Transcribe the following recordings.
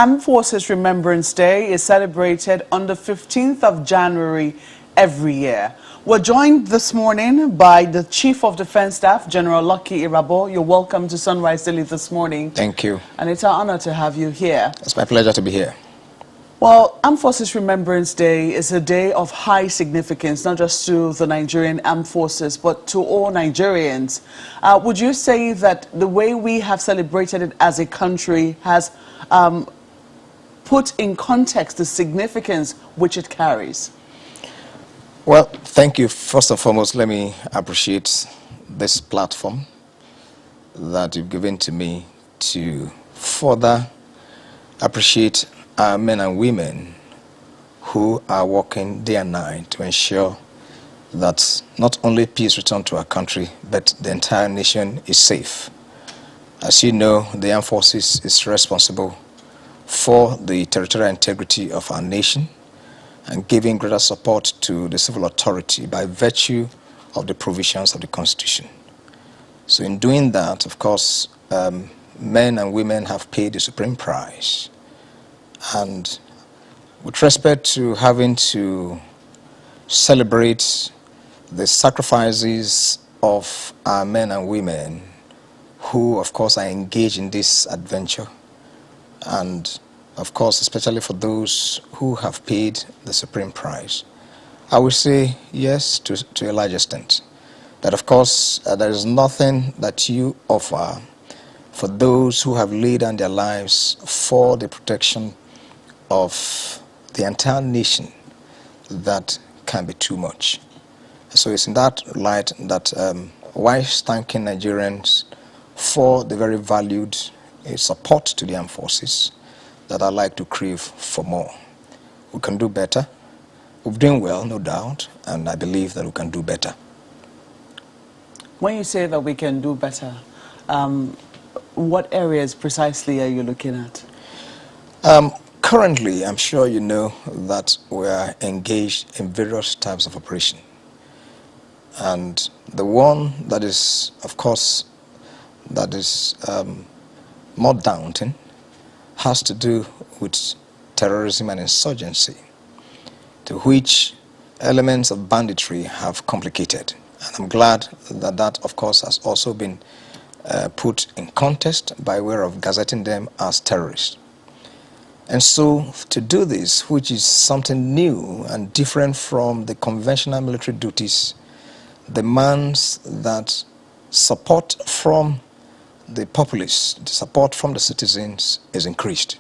Armed Forces Remembrance Day is celebrated on the 15th of January every year. We're joined this morning by the Chief of Defense Staff, General Lucky Irabo. You're welcome to Sunrise Daily this morning. Thank you. And it's an honor to have you here. It's my pleasure to be here. Well, Armed Forces Remembrance Day is a day of high significance, not just to the Nigerian Armed Forces, but to all Nigerians. Would you say that the way we have celebrated it as a country has put in context the significance which it carries? Well, thank you. First and foremost, let me appreciate this platform that you've given to me to further appreciate our men and women who are working day and night to ensure that not only peace returns to our country, but the entire nation is safe. As you know, the armed forces is responsible for the territorial integrity of our nation and giving greater support to the civil authority by virtue of the provisions of the Constitution. So in doing that, of course, men and women have paid the supreme price. And with respect to having to celebrate the sacrifices of our men and women who, of course, are engaged in this adventure, and, of course, especially for those who have paid the supreme price, I would say yes to a large extent. That, of course, there is nothing that you offer for those who have laid down their lives for the protection of the entire nation that can be too much. So it's in that light that whilst thanking Nigerians for the very valued support to the armed forces, that I'd like to crave for more. We can do better. We're doing well, no doubt, and I believe that we can do better. When you say that we can do better, what areas precisely are you looking at? Currently, I'm sure you know that we are engaged in various types of operation. And the one that is, of course, that is more daunting has to do with terrorism and insurgency, to which elements of banditry have complicated. And I'm glad that that, of course, has also been put in context by way of gazetting them as terrorists. And so to do this, which is something new and different from the conventional military duties, demands that support from the populace, the support from the citizens is increased.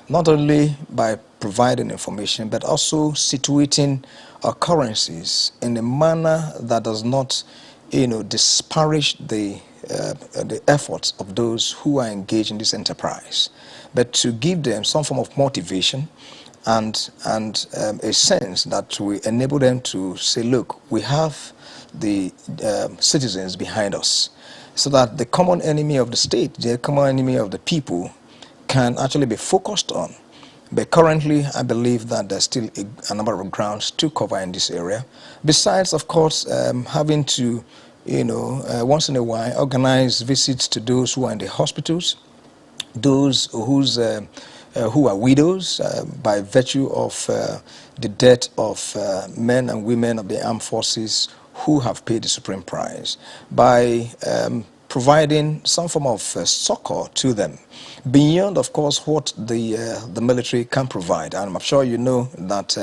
Not only by providing information, but also situating occurrences in a manner that does not, disparage the efforts of those who are engaged in this enterprise, but to give them some form of motivation and a sense that we enable them to say, look, we have the citizens behind us, so that the common enemy of the state, the common enemy of the people, can actually be focused on. But currently, I believe that there's still a number of grounds to cover in this area. Besides, of course, having to, once in a while, organize visits to those who are in the hospitals, those who are widows by virtue of the death of men and women of the armed forces who have paid the supreme price, by providing some form of succor to them, beyond, of course, what the military can provide. And I'm sure you know that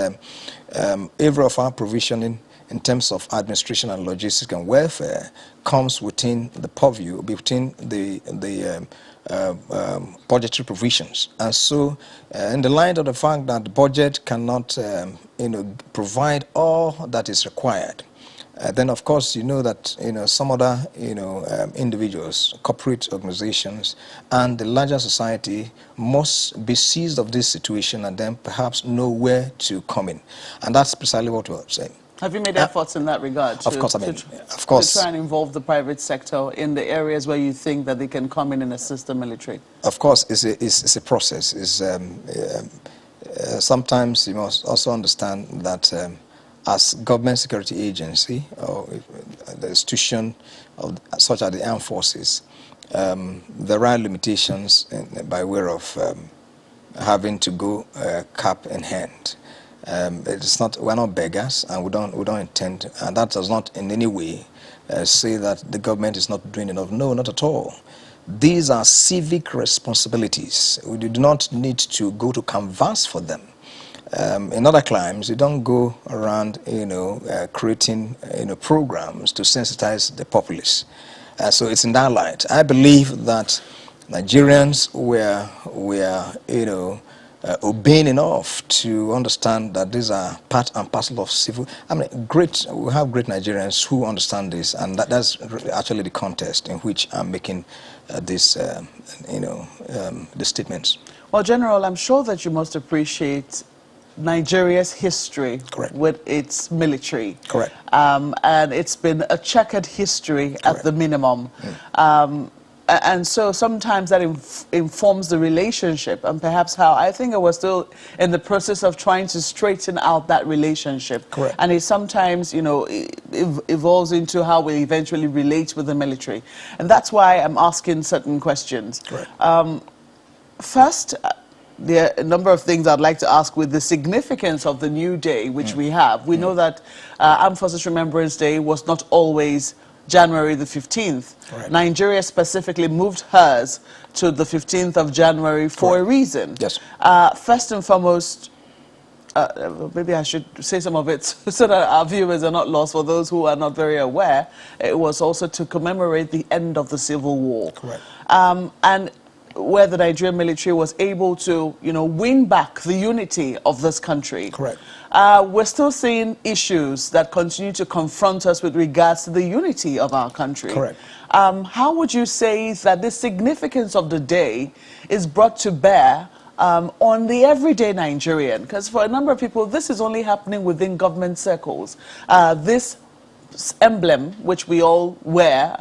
every of our provisioning in terms of administration and logistics and welfare comes within the purview, within the budgetary provisions. And so, in the light of the fact that the budget cannot, provide all that is required, then of course you know that some other individuals, corporate organizations, and the larger society must be seized of this situation and then perhaps know where to come in, and that's precisely what we're saying. Have you made efforts in that regard? Of course, to try and involve the private sector in the areas where you think that they can come in and assist the military? Of course, it's a process. Sometimes you must also understand that as government security agency or the institution of such as the armed forces, there are limitations by way of having to go cap in hand. It's not, we're not beggars, and we don't intend, and that does not in any way say that the government is not doing enough. No, not at all. These are civic responsibilities. We do not need to go to canvass for them. In other climes, you don't go around, creating, programs to sensitize the populace. So it's in that light. I believe that Nigerians were obeying enough to understand that these are part and parcel of civil. I mean, we have great Nigerians who understand this, and that's actually the context in which I'm making the statements. Well, General, I'm sure that you must appreciate Nigeria's history. Correct. With its military. Correct. And it's been a checkered history. Correct. At the minimum. And so sometimes that informs the relationship, and perhaps how I think we're still in the process of trying to straighten out that relationship. Correct. And it sometimes, evolves into how we eventually relate with the military. And that's why I'm asking certain questions. Correct. First, there are a number of things I'd like to ask with the significance of the new day which we have. We know that Armed Forces Remembrance Day was not always January the 15th. Right. Nigeria specifically moved hers to the 15th of January for a reason. Yes. First and foremost, maybe I should say some of it so that our viewers are not lost. For those who are not very aware, it was also to commemorate the end of the Civil War. Correct. And where the Nigerian military was able to, win back the unity of this country. Correct. We're still seeing issues that continue to confront us with regards to the unity of our country. Correct. How would you say that the significance of the day is brought to bear on the everyday Nigerian? Because for a number of people, this is only happening within government circles. This emblem, which we all wear,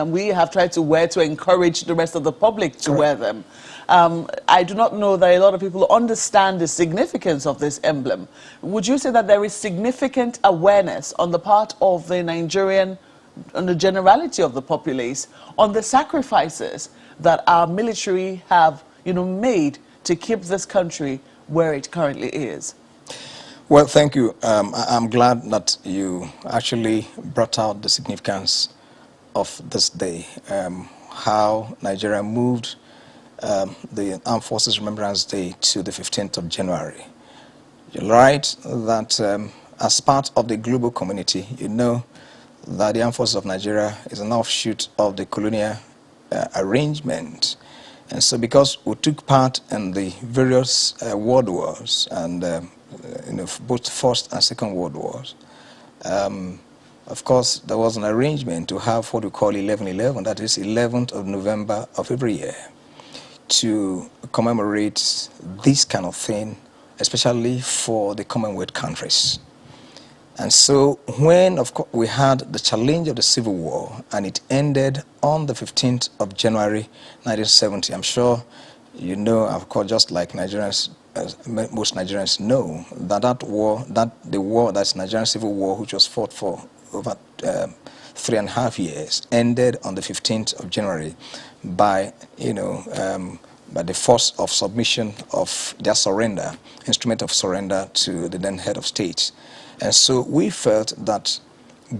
we have tried to wear to encourage the rest of the public to wear them. I do not know that a lot of people understand the significance of this emblem. Would you say that there is significant awareness on the part of the Nigerian, on the generality of the populace, on the sacrifices that our military have, made to keep this country where it currently is? Well, thank you. I'm glad that you actually brought out the significance of this day, how Nigeria moved the Armed Forces Remembrance Day to the 15th of January. You're right that as part of the global community, you know that the Armed Forces of Nigeria is an offshoot of the colonial arrangement. And so because we took part in the various world wars and both First and Second World Wars, of course, there was an arrangement to have what we call 11/11, that is 11th of November of every year, to commemorate this kind of thing, especially for the Commonwealth countries. And so when, of course, we had the challenge of the Civil War, and it ended on the 15th of January 1970, I'm sure you know, of course, just like Nigerians, most Nigerians know, that war, that's Nigerian Civil War, which was fought for over 3.5 years, ended on the 15th of January by, by the force of submission of their surrender, instrument of surrender to the then head of state. And so we felt that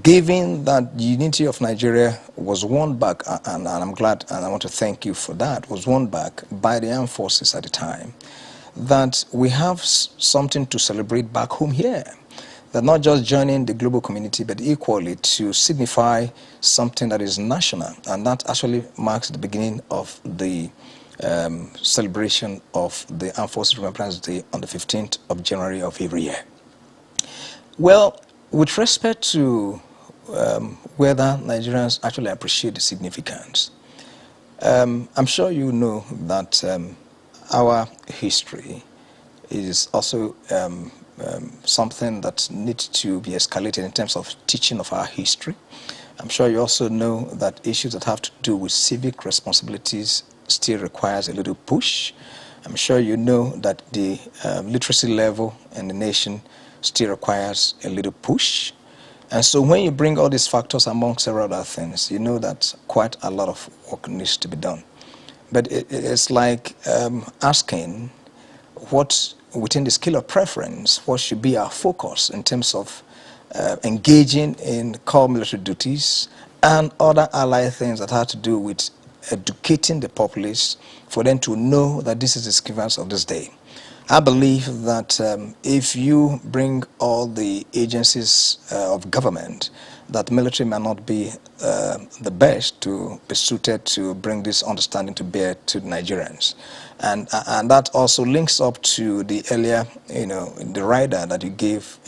given that the unity of Nigeria was won back, and I'm glad and I want to thank you for that, was won back by the armed forces at the time, that we have something to celebrate back home here. That not just joining the global community, but equally to signify something that is national. And that actually marks the beginning of the celebration of the Armed Forces Remembrance Day on the 15th of January of every year. Well, with respect to whether Nigerians actually appreciate the significance, I'm sure you know that our history is also something that needs to be escalated in terms of teaching of our history. I'm sure you also know that issues that have to do with civic responsibilities still requires a little push. I'm sure you know that the literacy level in the nation still requires a little push. And so when you bring all these factors among several other things, you know that quite a lot of work needs to be done. But it's like asking what, within the scale of preference, what should be our focus in terms of engaging in core military duties and other allied things that have to do with educating the populace for them to know that this is the significance of this day. I believe that if you bring all the agencies of government, that military may not be the best to be suited to bring this understanding to bear to Nigerians. And that also links up to the earlier, the rider that you gave,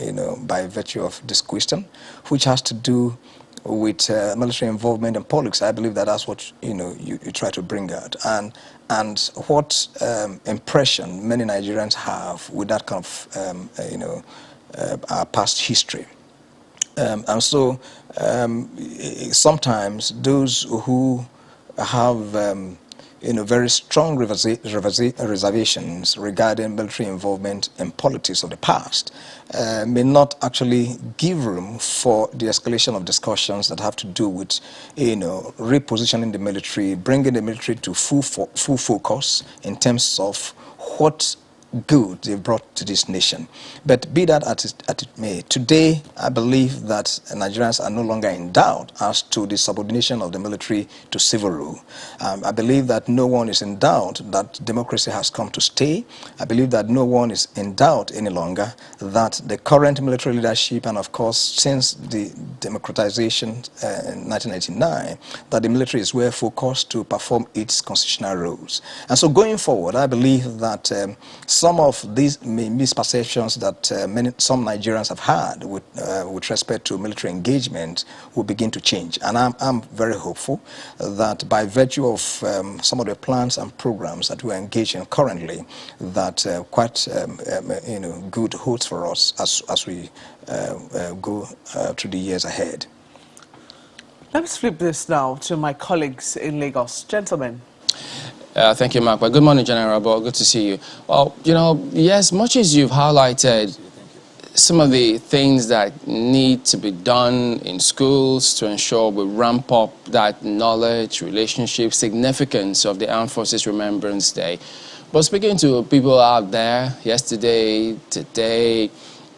by virtue of this question, which has to do with military involvement in politics. I believe that that's what you try to bring out, and what impression many Nigerians have with that kind of our past history. And so sometimes those who have very strong reservations regarding military involvement in politics of the past may not actually give room for the escalation of discussions that have to do with repositioning the military, bringing the military to full focus in terms of what good they brought to this nation. But be that as it may, today I believe that Nigerians are no longer in doubt as to the subordination of the military to civil rule. I believe that no one is in doubt that democracy has come to stay. I believe that no one is in doubt any longer that the current military leadership, and of course since the democratization in 1999, that the military is well focused to perform its constitutional roles. And so going forward, I believe that some of these misperceptions that some Nigerians have had with respect to military engagement will begin to change. And I'm very hopeful that by virtue of some of the plans and programs that we're engaged in currently, that quite good holds for us as we go through the years ahead. Let's flip this now to my colleagues in Lagos. Gentlemen. Thank you, Mark. Well, good morning, General. Good to see you. Well, yes, much as you've highlighted some of the things that need to be done in schools to ensure we ramp up that knowledge, relationship, significance of the Armed Forces Remembrance Day. But speaking to people out there yesterday, today,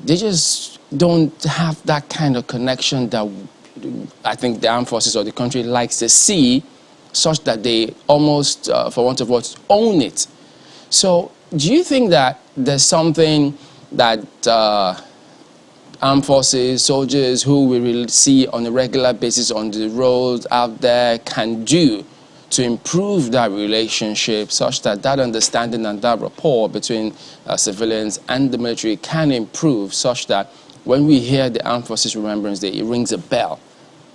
they just don't have that kind of connection that I think the Armed Forces or the country likes to see, such that they almost, for want of words, own it. So do you think that there's something that armed forces, soldiers who we will see on a regular basis on the roads out there can do to improve that relationship, such that that understanding and that rapport between civilians and the military can improve, such that when we hear the Armed Forces Remembrance Day, it rings a bell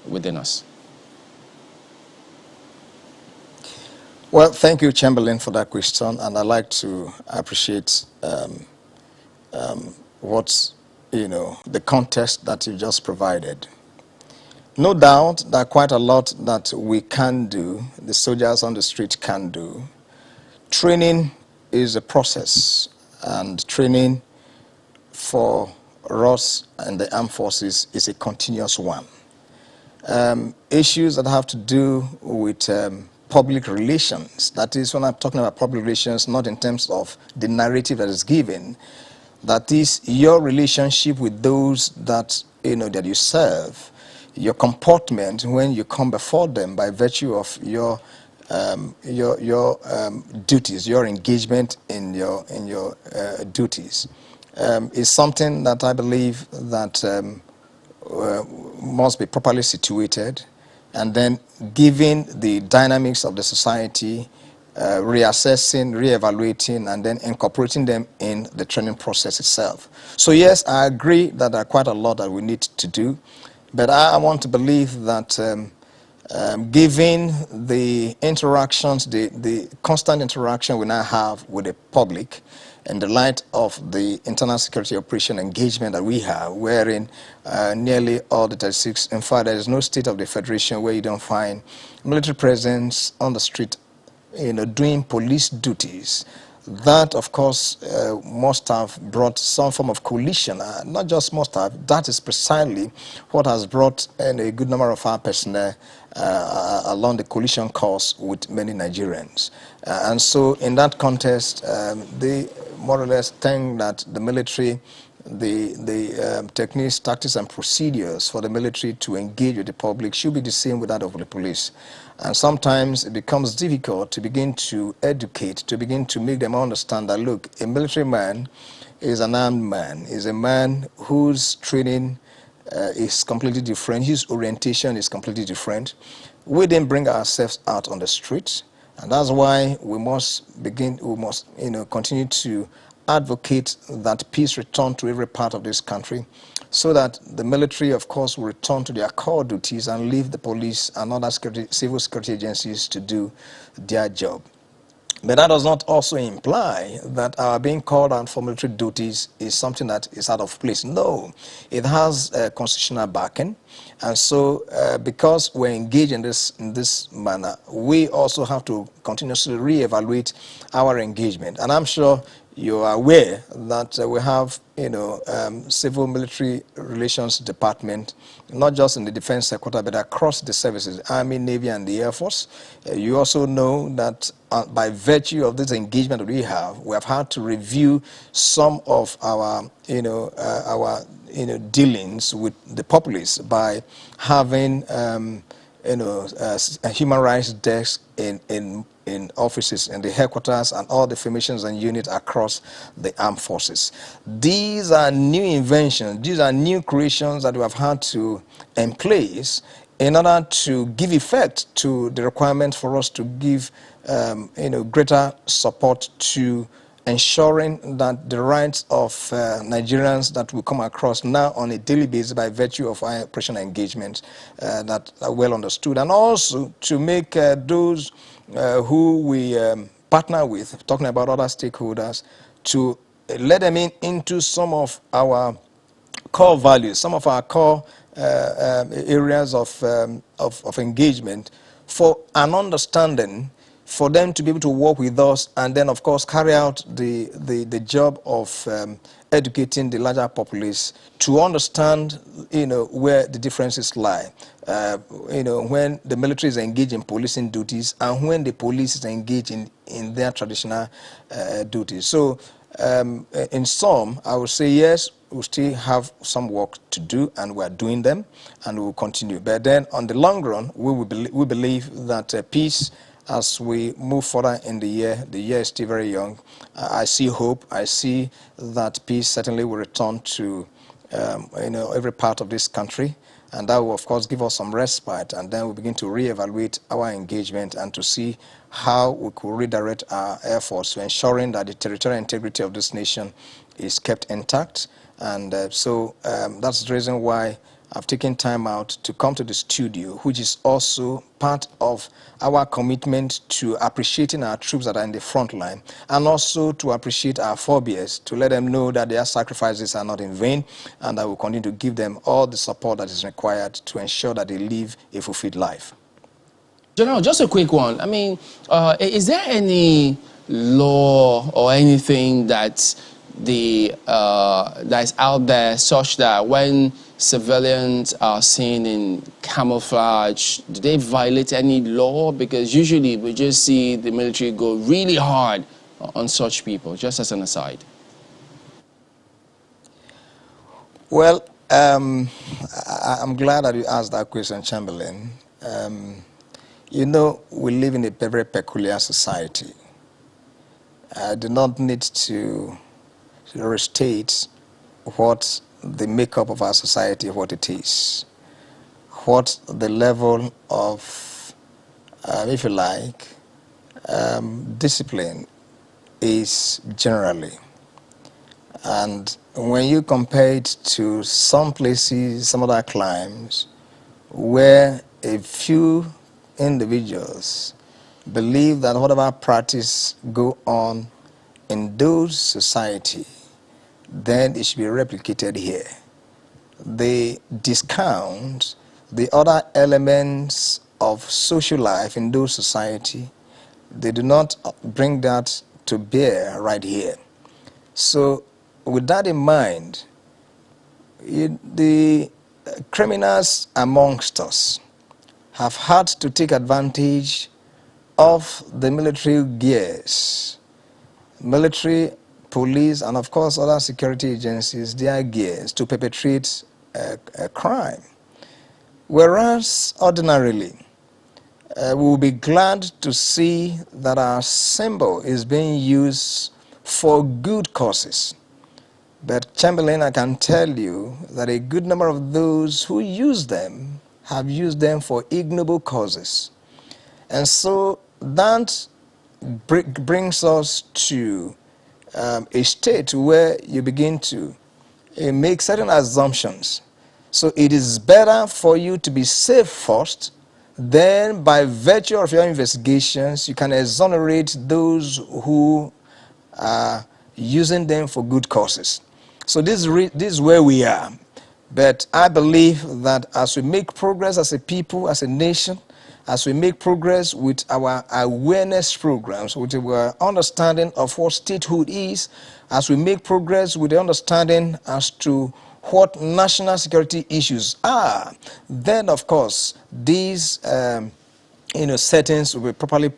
within us? Well, thank you, Chamberlain, for that question, and I'd like to appreciate the context that you just provided. No doubt that quite a lot that we can do, the soldiers on the street can do. Training is a process, and training for us and the armed forces is a continuous one. Issues that have to do with public relations. That is, when I'm talking about public relations, not in terms of the narrative that is given, that is your relationship with those that that you serve, your comportment when you come before them by virtue of your duties, your engagement in your duties, is something that I believe that must be properly situated, and then given the dynamics of the society, reassessing, reevaluating, and then incorporating them in the training process itself. So yes, I agree that there are quite a lot that we need to do, but I want to believe that given the interactions, the constant interaction we now have with the public, in the light of the internal security operation engagement that we have, wherein nearly all the 36, in fact, there is no state of the Federation where you don't find military presence on the street, doing police duties, That, of course, must have brought some form of coalition. Not just must have, that is precisely what has brought a good number of our personnel along the coalition course with many Nigerians. And so in that context, they more or less think that the military, the techniques, tactics, and procedures for the military to engage with the public should be the same with that of the police. And sometimes it becomes difficult to begin to educate, to begin to make them understand that, look, a military man is an armed man, is a man whose training is completely different, his orientation is completely different. We then bring ourselves out on the streets, and that's why we must continue to advocate that peace return to every part of this country, so that the military, of course, will return to their core duties and leave the police and other civil security agencies to do their job. But that does not also imply that our being called out for military duties is something that is out of place. No, it has constitutional backing. And so because we're engaged in this manner, we also have to continuously reevaluate our engagement. And I'm sure you are aware that we have, civil military relations department, not just in the defense sector, but across the services, Army, Navy, and the Air Force. You also know that by virtue of this engagement that we have had to review some of our, dealings with the populace by having, a human rights desk in offices, in the headquarters, and all the formations and units across the armed forces. These are new inventions, these are new creations that we have had to in place in order to give effect to the requirement for us to give greater support to ensuring that the rights of Nigerians that we come across now on a daily basis by virtue of our operational engagement that are well understood, and also to make those who we partner with, talking about other stakeholders, to let them into some of our core values, some of our core areas of engagement, for an understanding, for them to be able to work with us, and then, of course, carry out the job of educating the larger populace to understand, where the differences lie. When the military is engaged in policing duties and when the police is engaged in their traditional duties. So, in sum, I would say yes, we still have some work to do, and we are doing them, and we will continue. But then, on the long run, we believe that peace, as we move further in the year is still very young. I see hope. I see that peace certainly will return to every part of this country, and that will, of course, give us some respite, and then we'll begin to reevaluate our engagement and to see how we could redirect our efforts to ensuring that the territorial integrity of this nation is kept intact. And so that's the reason why I've taken time out to come to the studio, which is also part of our commitment to appreciating our troops that are in the front line, and also to appreciate our forebears, to let them know that their sacrifices are not in vain, and that we'll continue to give them all the support that is required to ensure that they live a fulfilled life. General, just a quick one. I mean, is there any law or anything that that is out there such that when civilians are seen in camouflage, do they violate any law? Because usually we just see the military go really hard on such people, just as an aside. Well, I'm glad that you asked that question, Chamberlain. We live in a very peculiar society. I do not need to restate what the makeup of our society, what it is, what the level of, if you like, discipline is generally. And when you compare it to some places, some other climes, where a few individuals believe that whatever practice go on in those society, then it should be replicated here. They discount the other elements of social life in those society. They do not bring that to bear right here. So with that in mind, the criminals amongst us have had to take advantage of the military gears, military, police, and of course other security agencies, their gears to perpetrate a crime. Whereas ordinarily, we will be glad to see that our symbol is being used for good causes. But Chamberlain, I can tell you that a good number of those who use them have used them for ignoble causes. And so that brings us to a state where you begin to make certain assumptions. So it is better for you to be safe first, then by virtue of your investigations, you can exonerate those who are using them for good causes. So this is where we are. But I believe that as we make progress as a people, as a nation, as we make progress with our awareness programs, with our understanding of what statehood is, as we make progress with the understanding as to what national security issues are, then of course these settings will be properly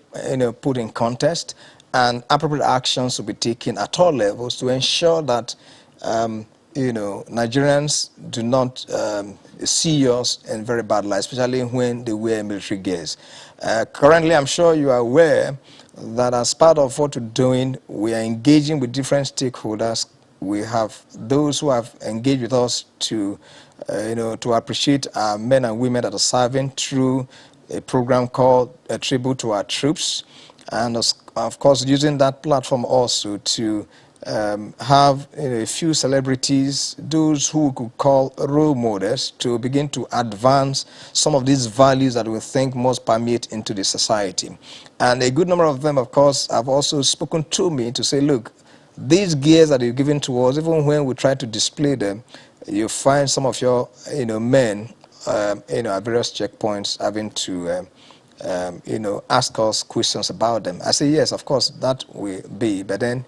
put in context, and appropriate actions will be taken at all levels to ensure that Nigerians do not see us in very bad light, especially when they wear military gears. Currently, I'm sure you are aware that as part of what we're doing, we are engaging with different stakeholders. We have those who have engaged with us to appreciate our men and women that are serving through a program called A Tribute to Our Troops, and of course using that platform also to have a few celebrities, those who we could call role models, to begin to advance some of these values that we think must permeate into the society. And a good number of them, of course, have also spoken to me to say, look, these gears that you've given to us, even when we try to display them, you find some of your men at various checkpoints having to ask us questions about them. I say, yes, of course, that will be, but then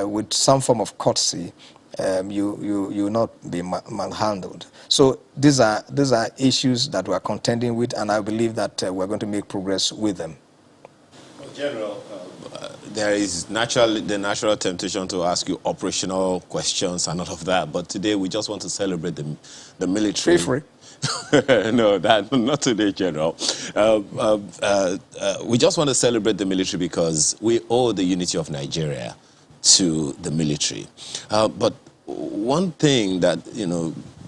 with some form of courtesy, you will not be manhandled. So these are issues that we are contending with, and I believe that we're going to make progress with them. Well, General, there is the natural temptation to ask you operational questions and all of that, but today we just want to celebrate the military. Feel free. No, not today, General. We just want to celebrate the military because we owe the unity of Nigeria to the military. But one thing that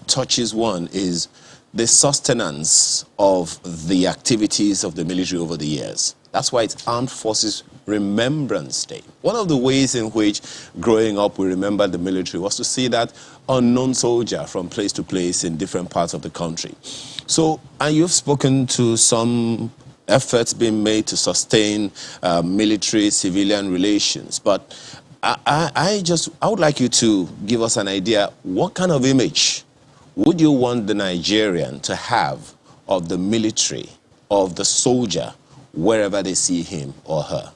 touches one is the sustenance of the activities of the military over the years. That's why it's Armed Forces Remembrance Day. One of the ways in which growing up we remember the military was to see that unknown soldier from place to place in different parts of the country. So, and you've spoken to some efforts being made to sustain military-civilian relations, but I would like you to give us an idea, what kind of image would you want the Nigerian to have of the military, of the soldier, wherever they see him or her?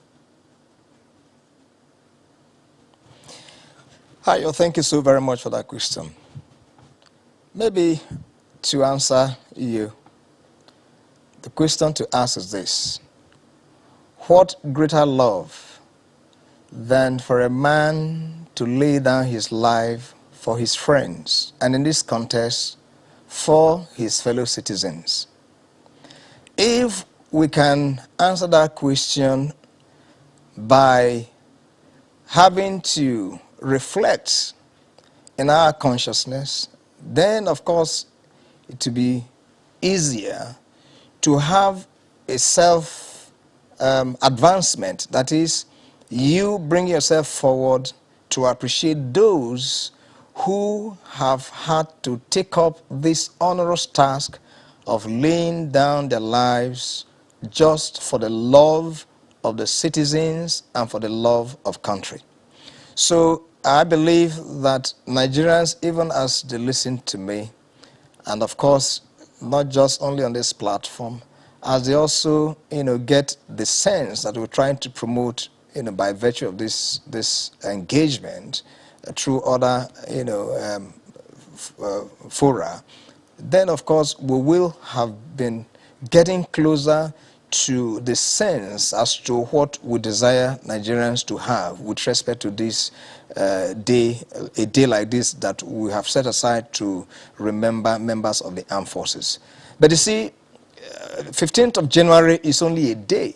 Hi, thank you so very much for that question. Maybe to answer you, the question to ask is this: what greater love than for a man to lay down his life for his friends, and in this context, for his fellow citizens? If we can answer that question by having to reflect in our consciousness, then of course it will be easier to have a self-advancement. That is, you bring yourself forward to appreciate those who have had to take up this onerous task of laying down their lives just for the love of the citizens and for the love of country. So I believe that Nigerians, even as they listen to me, and of course, not just only on this platform, as they also, get the sense that we're trying to promote, by virtue of this engagement through other, fora, then of course we will have been getting closer to the sense as to what we desire Nigerians to have with respect to this day, a day like this that we have set aside to remember members of the armed forces. But you see, 15th of January is only a day.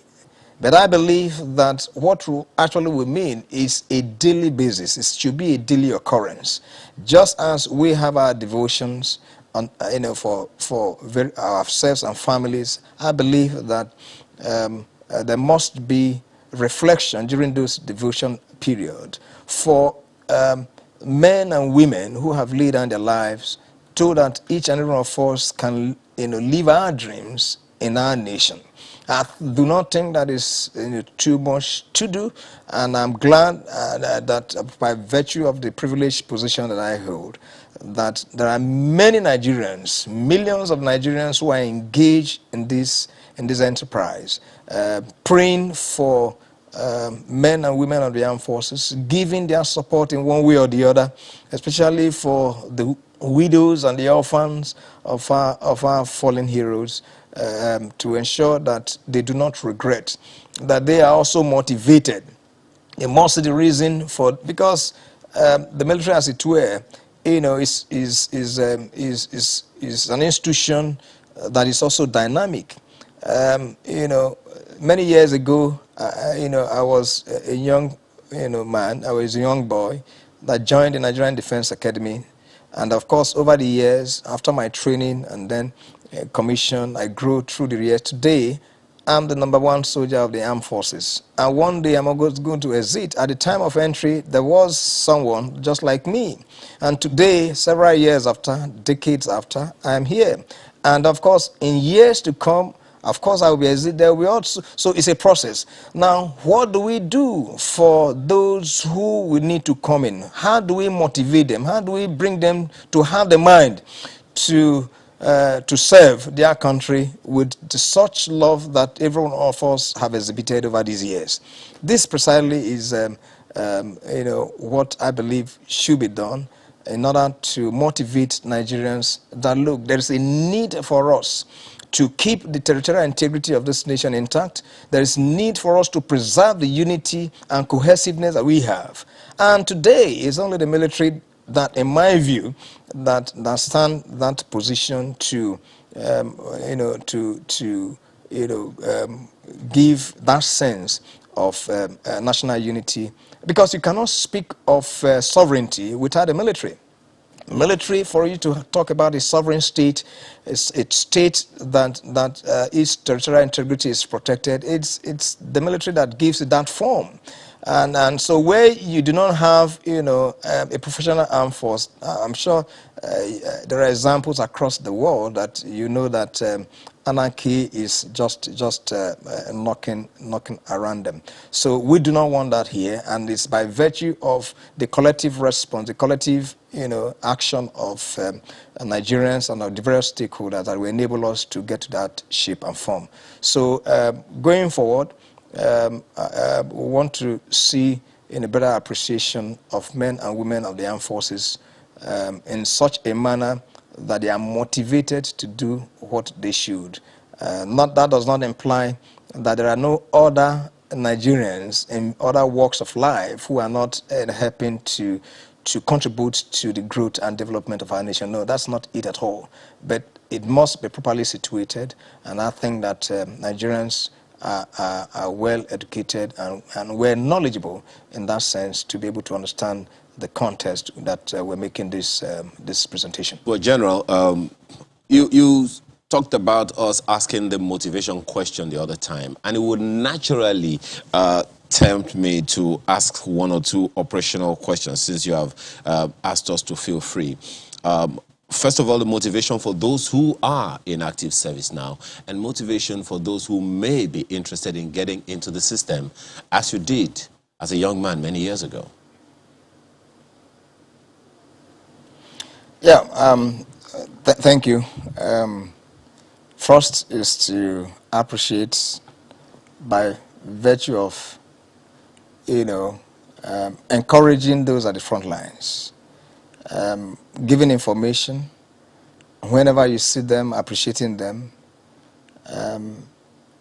But I believe that what actually will mean is a daily basis. It should be a daily occurrence. Just as we have our devotions on, for ourselves and families, I believe that there must be reflection during those devotion period for men and women who have laid down their lives so that each and every one of us can live our dreams in our nation. I do not think that is too much to do, and I'm glad that by virtue of the privileged position that I hold, that there are many Nigerians, millions of Nigerians who are engaged in this enterprise, praying for men and women of the armed forces, giving their support in one way or the other, especially for the widows and the orphans of our fallen heroes, to ensure that they do not regret, that they are also motivated. And most of the reason for, because the military, as it were, is an institution that is also dynamic. Many years ago, I was a young, man. I was a young boy that joined the Nigerian Defense Academy, and of course, over the years, after my training and then commission, I grew through the years. Today, I'm the #1 soldier of the armed forces. And one day I'm going to exit. At the time of entry, there was someone just like me. And today, several years after, decades after, I'm here. And of course, in years to come, of course, I will be exit. There will be also, so it's a process. Now, what do we do for those who will need to come in? How do we motivate them? How do we bring them to have the mind to serve their country with such love that every one of us have exhibited over these years? This precisely is, what I believe should be done in order to motivate Nigerians that, look, there is a need for us to keep the territorial integrity of this nation intact. There is need for us to preserve the unity and cohesiveness that we have. And today is only the military that, in my view, that stand that position to, give that sense of national unity, because you cannot speak of sovereignty without the military. Military, for you to talk about a sovereign state, is a state that its territorial integrity is protected. It's the military that gives it that form. And so where you do not have, a professional armed force, I'm sure there are examples across the world that that anarchy is just knocking around them. So we do not want that here, and it's by virtue of the collective response, the collective action of Nigerians and of the various stakeholders that will enable us to get to that shape and form. So going forward, we want to see in a better appreciation of men and women of the armed forces in such a manner that they are motivated to do what they should. That does not imply that there are no other Nigerians in other walks of life who are not helping to contribute to the growth and development of our nation. No, that's not it at all. But it must be properly situated, and I think that Nigerians are well educated and well knowledgeable in that sense to be able to understand the context that we're making this presentation. Well, General, you talked about us asking the motivation question the other time, and it would naturally tempt me to ask one or two operational questions, since you have asked us to feel free. First of all, the motivation for those who are in active service now, and motivation for those who may be interested in getting into the system, as you did as a young man many years ago. Yeah, thank you. First is to appreciate, by virtue of encouraging those at the front lines, giving information, whenever you see them, appreciating them,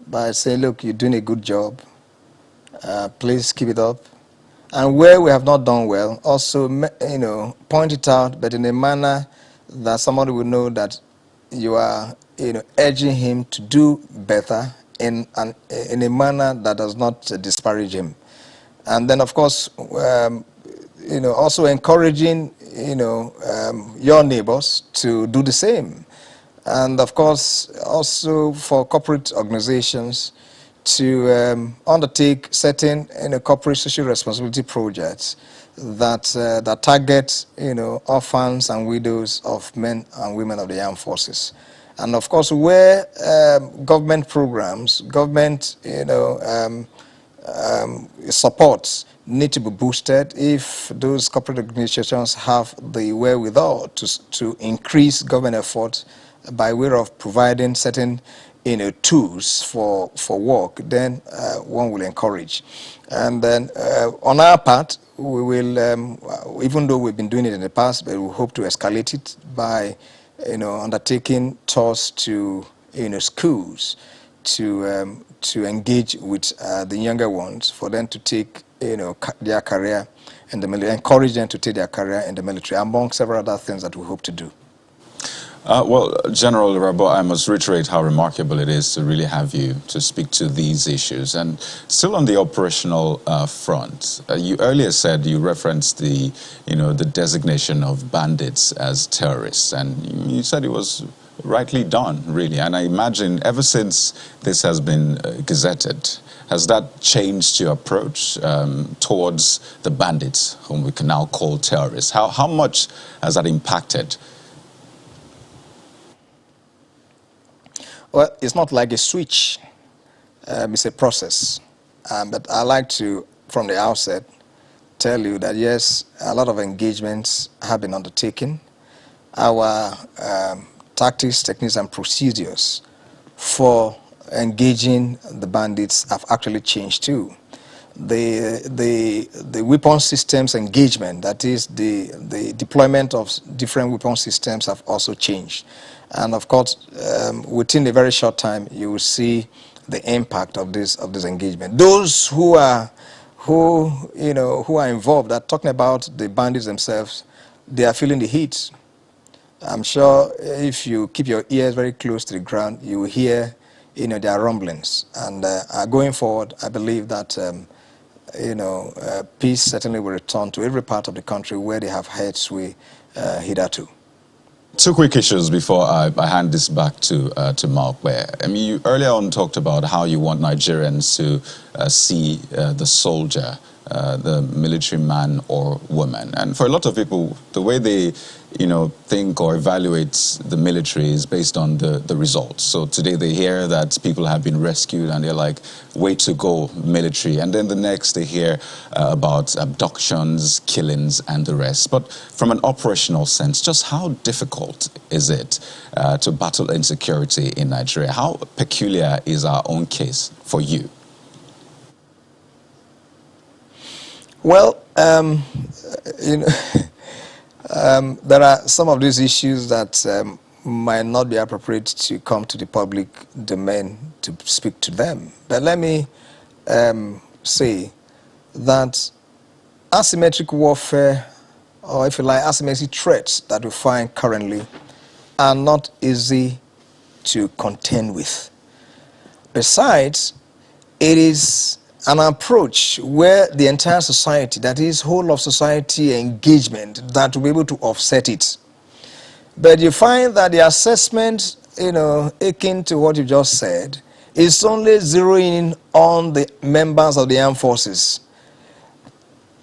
by saying, look, you're doing a good job, please keep it up. And where we have not done well, also, point it out, but in a manner that somebody will know that you are, urging him to do better in a manner that does not disparage him. And then, of course, also encouraging, your neighbors to do the same. And, of course, also for corporate organizations to undertake certain corporate social responsibility projects that that target orphans and widows of men and women of the armed forces, and of course where government programs, government supports need to be boosted. If those corporate organizations have the wherewithal to increase government effort by way of providing certain tools for work, then one will encourage. And then on our part, we will, even though we've been doing it in the past, but we hope to escalate it by undertaking tours to schools to engage with the younger ones, for them to take their career in the military, encourage them to take their career in the military, among several other things that we hope to do. Well, General Rabo, I must reiterate how remarkable it is to really have you to speak to these issues. And still on the operational front, you earlier said, you referenced the, the designation of bandits as terrorists, and you said it was rightly done, really. And I imagine ever since this has been gazetted, has that changed your approach towards the bandits, whom we can now call terrorists? How much has that impacted? Well, it's not like a switch. It's a process. But I like to, from the outset, tell you that, yes, a lot of engagements have been undertaken. Our tactics, techniques, and procedures for engaging the bandits have actually changed too. The weapon systems engagement, that is the deployment of different weapon systems, have also changed. And of course, within a very short time, you will see the impact of this engagement. Those who are involved, are talking about the bandits themselves, they are feeling the heat. I'm sure if you keep your ears very close to the ground, you will hear their rumblings. And going forward, I believe that peace certainly will return to every part of the country where they have had sway hitherto. Two quick issues before I hand this back to Mark. I mean, you earlier on talked about how you want Nigerians to see the soldier, the military man or woman. And for a lot of people, the way they think or evaluate the military is based on the results. So today they hear that people have been rescued and they're like, way to go, military. And then the next they hear about abductions, killings, and the rest. But from an operational sense, just how difficult is it to battle insecurity in Nigeria? How peculiar is our own case for you? Well, there are some of these issues that might not be appropriate to come to the public domain to speak to them. But let me say that asymmetric warfare, or if you like, asymmetric threats that we find currently are not easy to contend with. Besides, it is an approach where the entire society, that is whole of society engagement, that will be able to offset it. But you find that the assessment, akin to what you just said, is only zeroing in on the members of the armed forces,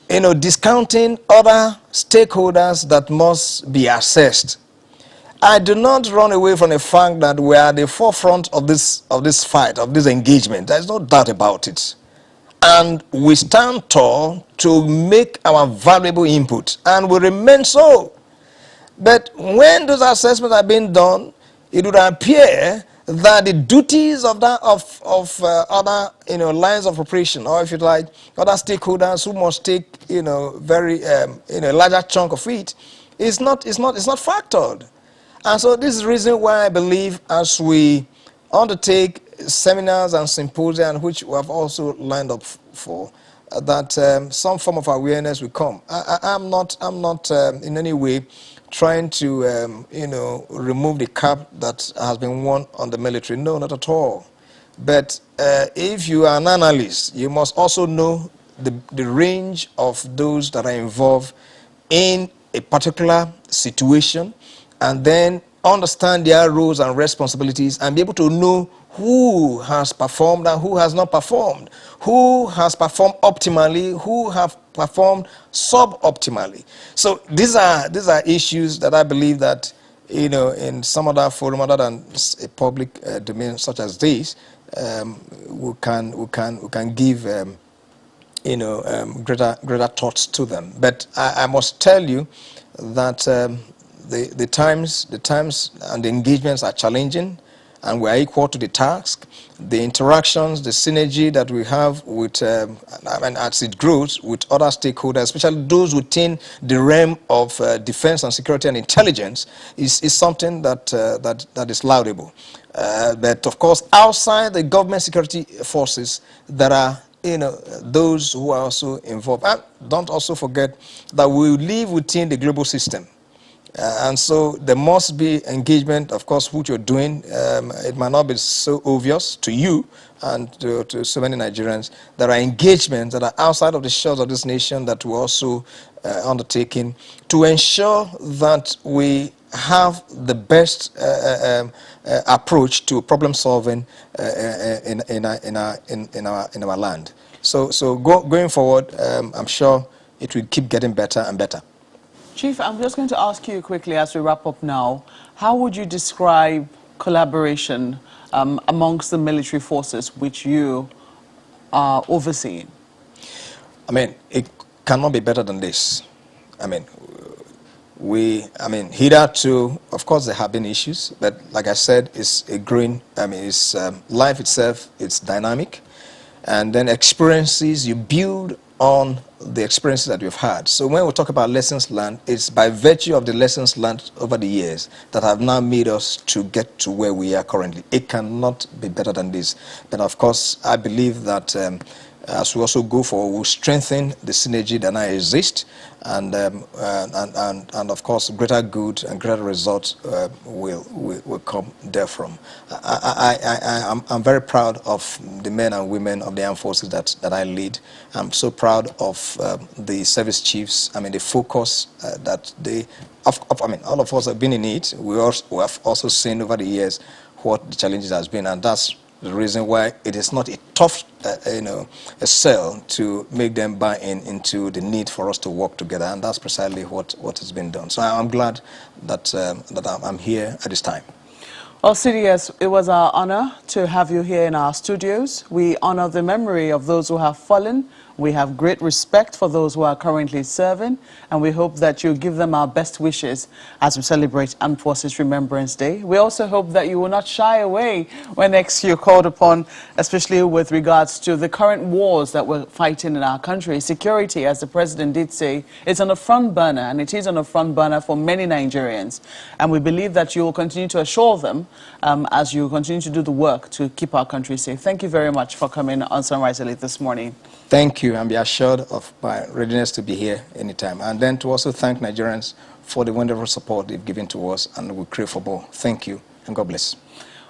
discounting other stakeholders that must be assessed. I do not run away from the fact that we are at the forefront of this fight, of this engagement. There's no doubt about it. And we stand tall to make our valuable input, and we remain so. But when those assessments are being done, it would appear that the duties of that of other lines of operation, or if you like, other stakeholders who must take very larger chunk of it, is not factored. And so this is the reason why I believe, as we undertake seminars and symposia, which we have also lined up for, that some form of awareness will come. I'm not in any way trying to remove the cap that has been worn on the military. No, not at all. But if you are an analyst, you must also know the range of those that are involved in a particular situation, and then understand their roles and responsibilities, and be able to know who has performed and who has not performed, who has performed optimally, who have performed suboptimally. So these are issues that I believe that in some other forum other than a public domain such as this, we can give greater thoughts to them. But I must tell you that the times and the engagements are challenging, and we are equal to the task. The interactions, the synergy that we have with, as it grows, with other stakeholders, especially those within the realm of defense and security and intelligence, is something that is laudable. But of course, outside the government security forces, there are those who are also involved. And don't also forget that we live within the global system. And so there must be engagement, of course, what you're doing. It might not be so obvious to you and to so many Nigerians. There are engagements that are outside of the shores of this nation that we're also undertaking to ensure that we have the best approach to problem solving in our land. So going forward, I'm sure it will keep getting better and better. Chief, I'm just going to ask you quickly as we wrap up now, how would you describe collaboration amongst the military forces which you are overseeing? I mean, it cannot be better than this. I mean, hitherto, of course, there have been issues, but like I said, it's a growing, it's life itself, it's dynamic, and then experiences you build on the experiences that you've had. So when we talk about lessons learned, it's by virtue of the lessons learned over the years that have now made us to get to where we are currently. It cannot be better than this. But of course, I believe that as we also go forward, we'll strengthen the synergy that now exists, and of course, greater good and greater results will come therefrom. I'm very proud of the men and women of the armed forces that I lead. I'm so proud of the service chiefs. The focus that they, all of us have been in it. We have also seen over the years what the challenges has been, and that's the reason why it is not a tough, a sell to make them buy into the need for us to work together, and that's precisely what has been done. So I'm glad that I'm here at this time. Well, CDS, it was our honor to have you here in our studios. We honor the memory of those who have fallen. We have great respect for those who are currently serving, and we hope that you give them our best wishes as we celebrate Armed Forces Remembrance Day. We also hope that you will not shy away when next you're called upon, especially with regards to the current wars that we're fighting in our country. Security, as the President did say, is on the front burner, and it is on the front burner for many Nigerians. And we believe that you will continue to assure them as you continue to do the work to keep our country safe. Thank you very much for coming on Sunrise Elite this morning. Thank you, and be assured of my readiness to be here anytime. And then to also thank Nigerians for the wonderful support they've given to us, and we crave for more. Thank you, and God bless.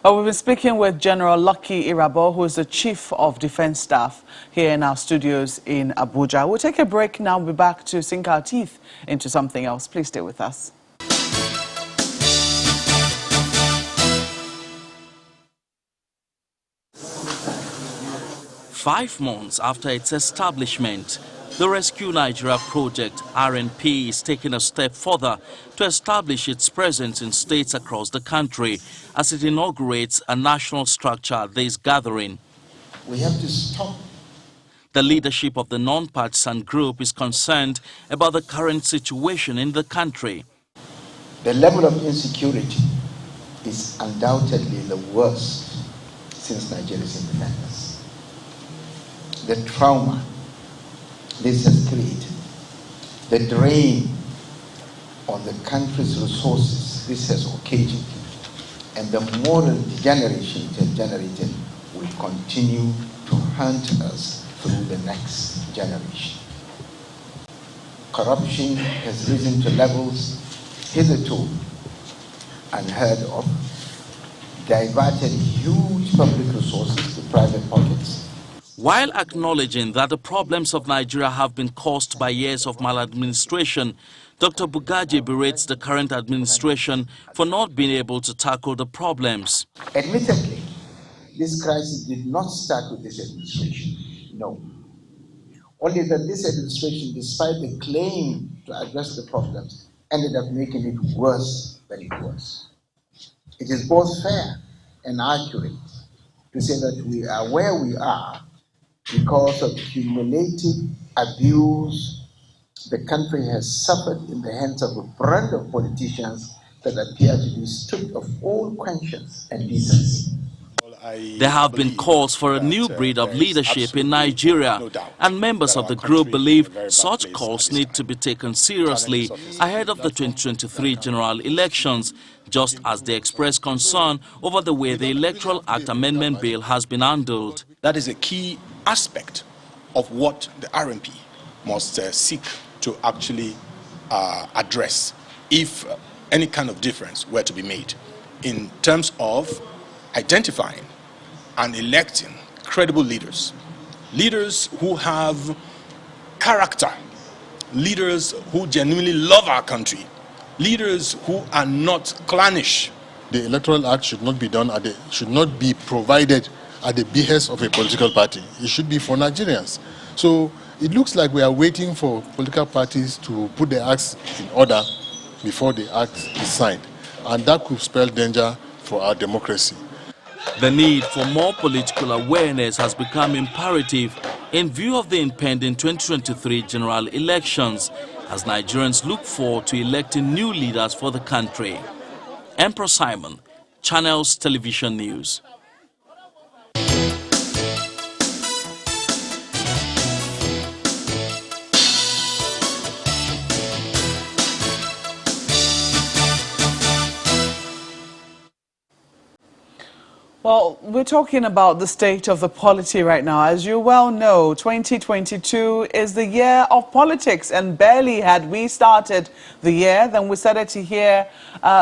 Well, we've been speaking with General Lucky Irabo, who is the Chief of Defense Staff here in our studios in Abuja. We'll take a break now. We'll be back to sink our teeth into something else. Please stay with us. 5 months after its establishment, the Rescue Nigeria project, RNP, is taking a step further to establish its presence in states across the country as it inaugurates a national structure at this gathering. We have to stop. The leadership of the non-partisan group is concerned about the current situation in the country. The level of insecurity is undoubtedly the worst since Nigeria's independence. The trauma this has created, the drain on the country's resources this has occasioned, and the moral degeneration it has generated will continue to haunt us through the next generation. Corruption has risen to levels hitherto unheard of, diverted huge public resources to private pockets. While acknowledging that the problems of Nigeria have been caused by years of maladministration, Dr. Bugaji berates the current administration for not being able to tackle the problems. Admittedly, this crisis did not start with this administration, no. Only that this administration, despite the claim to address the problems, ended up making it worse than it was. It is both fair and accurate to say that we are where we are because of cumulative abuse the country has suffered in the hands of a brand of politicians that appear to be stripped of all conscience and decency. There have been calls for a new breed of leadership in Nigeria, and members of the group believe such calls need to be taken seriously ahead of the 2023 general elections, just as they express concern over the way the Electoral Act Amendment Bill has been handled. That is a key aspect of what the RMP must seek to actually address if any kind of difference were to be made in terms of identifying and electing credible leaders, leaders who have character, leaders who genuinely love our country, leaders who are not clannish. The Electoral Act should not be done should not be provided at the behest of a political party. It should be for Nigerians. So it looks like we are waiting for political parties to put their acts in order before the act is signed. And that could spell danger for our democracy. The need for more political awareness has become imperative in view of the impending 2023 general elections, as Nigerians look forward to electing new leaders for the country. Emperor Simon, Channels Television News. Well, we're talking about the state of the polity right now. As you well know, 2022 is the year of politics, and barely had we started the year, then we started to hear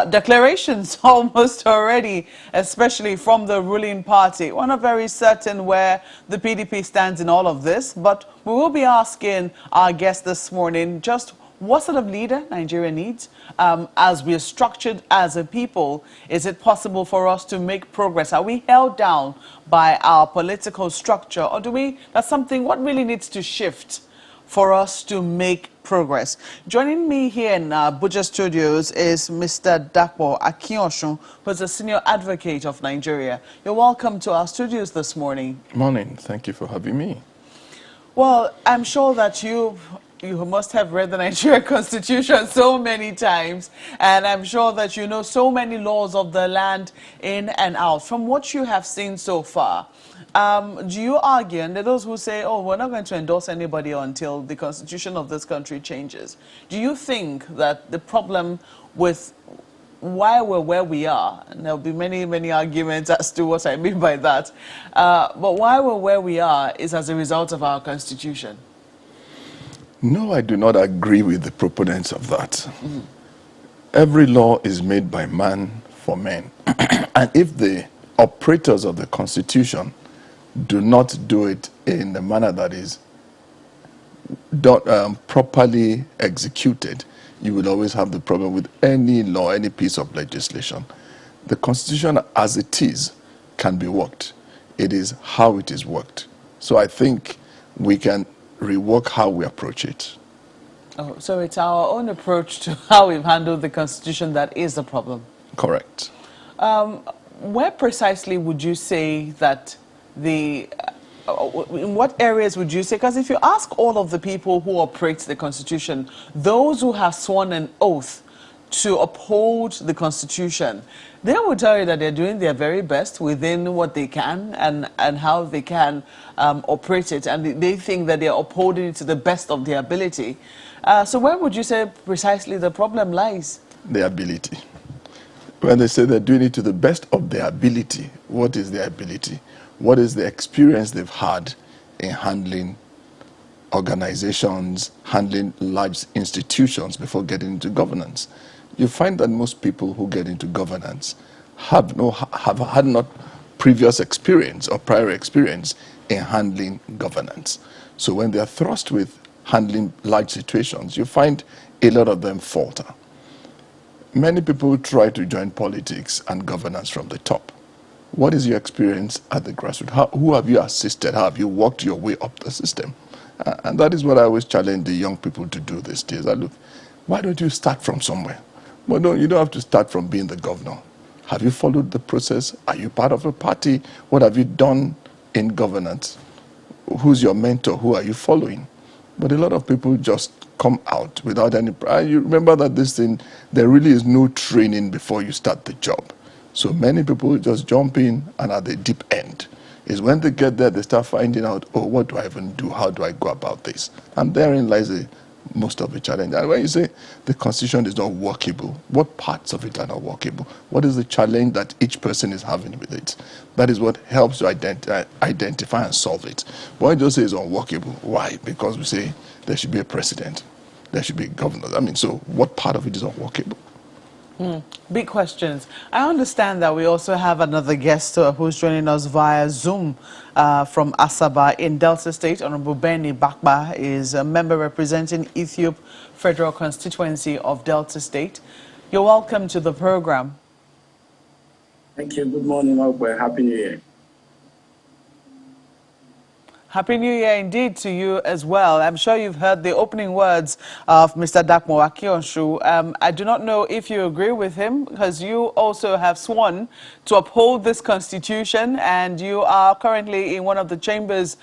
declarations almost already, especially from the ruling party. We're not very certain where the PDP stands in all of this, but we will be asking our guest this morning just what sort of leader Nigeria needs as we are structured as a people. Is it possible for us to make progress? Are we held down by our political structure, or that's something, what really needs to shift for us to make progress? Joining me here in Abuja Studios is Mr. Dapo Akinyosun, who is a senior advocate of Nigeria. You're welcome to our studios this morning. Morning. Thank you for having me. Well, I'm sure that you must have read the Nigeria Constitution so many times, and I'm sure that you know so many laws of the land in and out. From what you have seen so far, do you argue, and there are those who say, oh, we're not going to endorse anybody until the constitution of this country changes. Do you think that the problem with why we're where we are, and there'll be many, many arguments as to what I mean by that, but why we're where we are is as a result of our constitution? No, I do not agree with the proponents of that. Every law is made by man for men. And if the operators of the Constitution do not do it in the manner that is properly executed, you will always have the problem with any law, any piece of legislation. The Constitution as it is can be worked. It is how it is worked. So I think we can rework how we approach it. Oh, so it's our own approach to how we've handled the Constitution that is the problem. Correct. Where precisely would you say that in what areas would you say? Because if you ask all of the people who operate the Constitution, those who have sworn an oath to uphold the Constitution, they will tell you that they're doing their very best within what they can and how they can operate it, and they think that they're upholding it to the best of their ability. So where would you say precisely the problem lies? Their ability. When they say they're doing it to the best of their ability, what is their ability? What is the experience they've had in handling organizations, handling large institutions before getting into governance? You find that most people who get into governance have had not previous experience or prior experience in handling governance. So when they are thrust with handling large situations, you find a lot of them falter. Many people try to join politics and governance from the top. What is your experience at the grassroots? Who have you assisted? How have you worked your way up the system? And that is what I always challenge the young people to do these days. Look, why don't you start from somewhere? Well, no, you don't have to start from being the governor. Have you followed the process? Are you part of a party? What have you done in governance? Who's your mentor? Who are you following? But a lot of people just come out without any. You remember that this thing, there really is no training before you start the job. So many people just jump in, and at the deep end is when they get there, they start finding out, oh, what do I even do? How do I go about this? And therein lies most of the challenge. And when you say the Constitution is not workable, what parts of it are not workable? What is the challenge that each person is having with it? That is what helps to identify and solve it. But when you just say it's unworkable, why? Because we say there should be a president, there should be governors. I mean, so what part of it is unworkable? Big questions. I understand that we also have another guest who's joining us via Zoom from Asaba in Delta State. Honorable Benny Bakba is a member representing Ethiopia Federal Constituency of Delta State. You're welcome to the program. Thank you. Good morning, Ogbe. Happy New Year. Happy New Year indeed to you as well. I'm sure you've heard the opening words of Mr. Dakmo Akionshu. I do not know if you agree with him, because you also have sworn to uphold this constitution, and you are currently in one of the chambers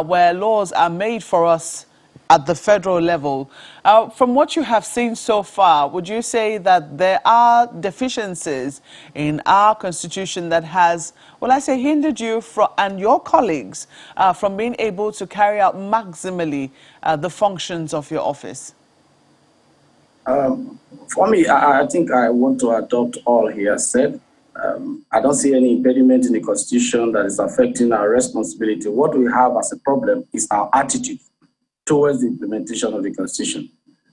where laws are made for us at the federal level. From what you have seen so far, would you say that there are deficiencies in our constitution that has, well, I say, hindered you and your colleagues from being able to carry out maximally the functions of your office? For me, I think I want to adopt all he has said. I don't see any impediment in the Constitution that is affecting our responsibility. What we have as a problem is our attitude towards the implementation of the Constitution.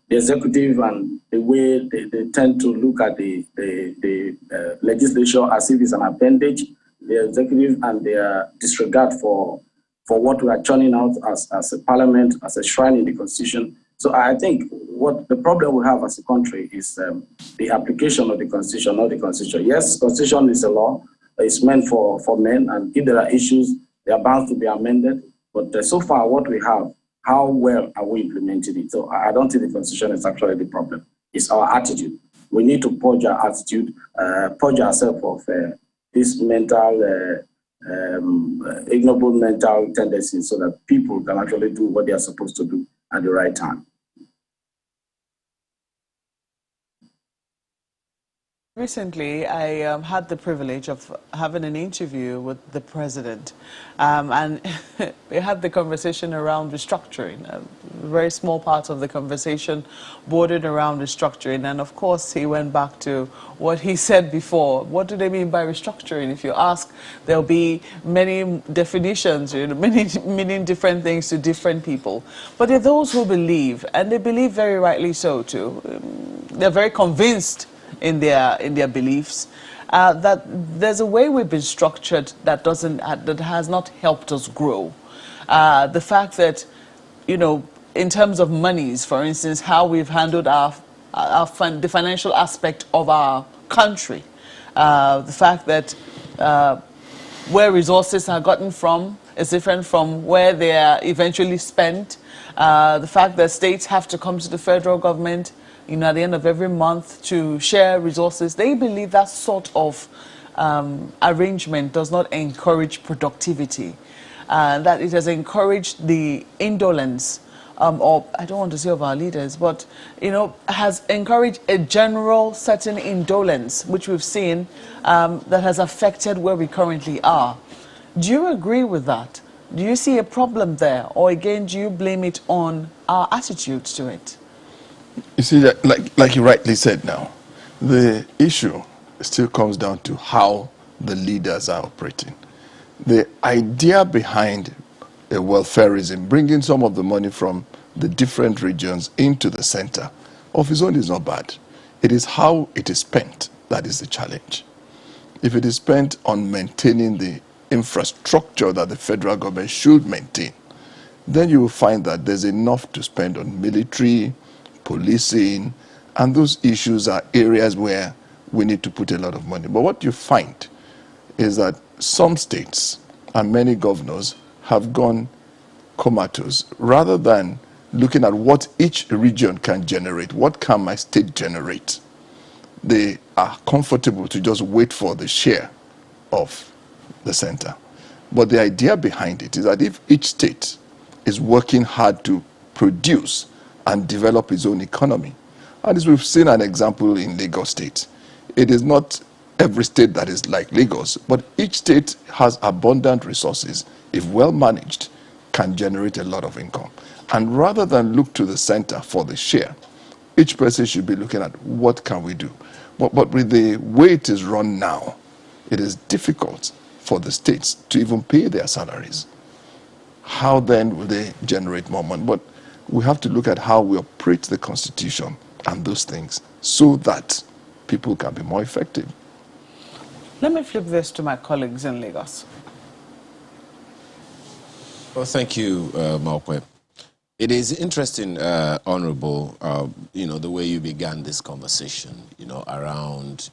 The executive and the way they tend to look at the legislation as if it's an appendage, the executive and their disregard for what we are churning out as a parliament, as a shrine in the Constitution. So I think what the problem we have as a country is the application of the Constitution, not the Constitution. Yes, Constitution is a law. It's meant for men, and if there are issues, they are bound to be amended. But so far, what we have, how well are we implementing it? So I don't think the Constitution is actually the problem. It's our attitude. We need to purge our attitude, purge ourselves of this mental, ignoble mental tendencies, so that people can actually do what they are supposed to do at the right time. Recently, I had the privilege of having an interview with the president, and we had the conversation around restructuring. A very small part of the conversation bordered around restructuring, and of course, he went back to what he said before. What do they mean by restructuring? If you ask, there'll be many definitions, meaning different things to different people. But there are those who believe, and they believe very rightly so too. They're very convinced in their beliefs, that there's a way we've been structured that has not helped us grow. The fact that, in terms of monies, for instance, how we've handled the financial aspect of our country, the fact that where resources are gotten from is different from where they are eventually spent, the fact that states have to come to the federal government at the end of every month to share resources. They believe that sort of arrangement does not encourage productivity, that it has encouraged the indolence or I don't want to say of our leaders, but, has encouraged a general certain indolence, which we've seen, that has affected where we currently are. Do you agree with that? Do you see a problem there? Or again, do you blame it on our attitude to it? You see, like you rightly said now, the issue still comes down to how the leaders are operating. The idea behind a welfareism, bringing some of the money from the different regions into the center of its own is not bad. It is how it is spent that is the challenge. If it is spent on maintaining the infrastructure that the federal government should maintain, then you will find that there's enough to spend on military, policing, and those issues are areas where we need to put a lot of money. But what you find is that some states and many governors have gone comatose. Rather than looking at what each region can generate, what can my state generate, they are comfortable to just wait for the share of the center. But the idea behind it is that if each state is working hard to produce and develop its own economy, and as we've seen an example in Lagos State, it is not every state that is like Lagos, but each state has abundant resources, if well managed, can generate a lot of income. And rather than look to the center for the share, each person should be looking at what can we do. But with the way it is run now, it is difficult for the states to even pay their salaries. How then will they generate more money? But we have to look at how we operate the Constitution and those things so that people can be more effective. Let me flip this to my colleagues in Lagos. Well, thank you, Mokwe. It is interesting, Honorable, the way you began this conversation, around,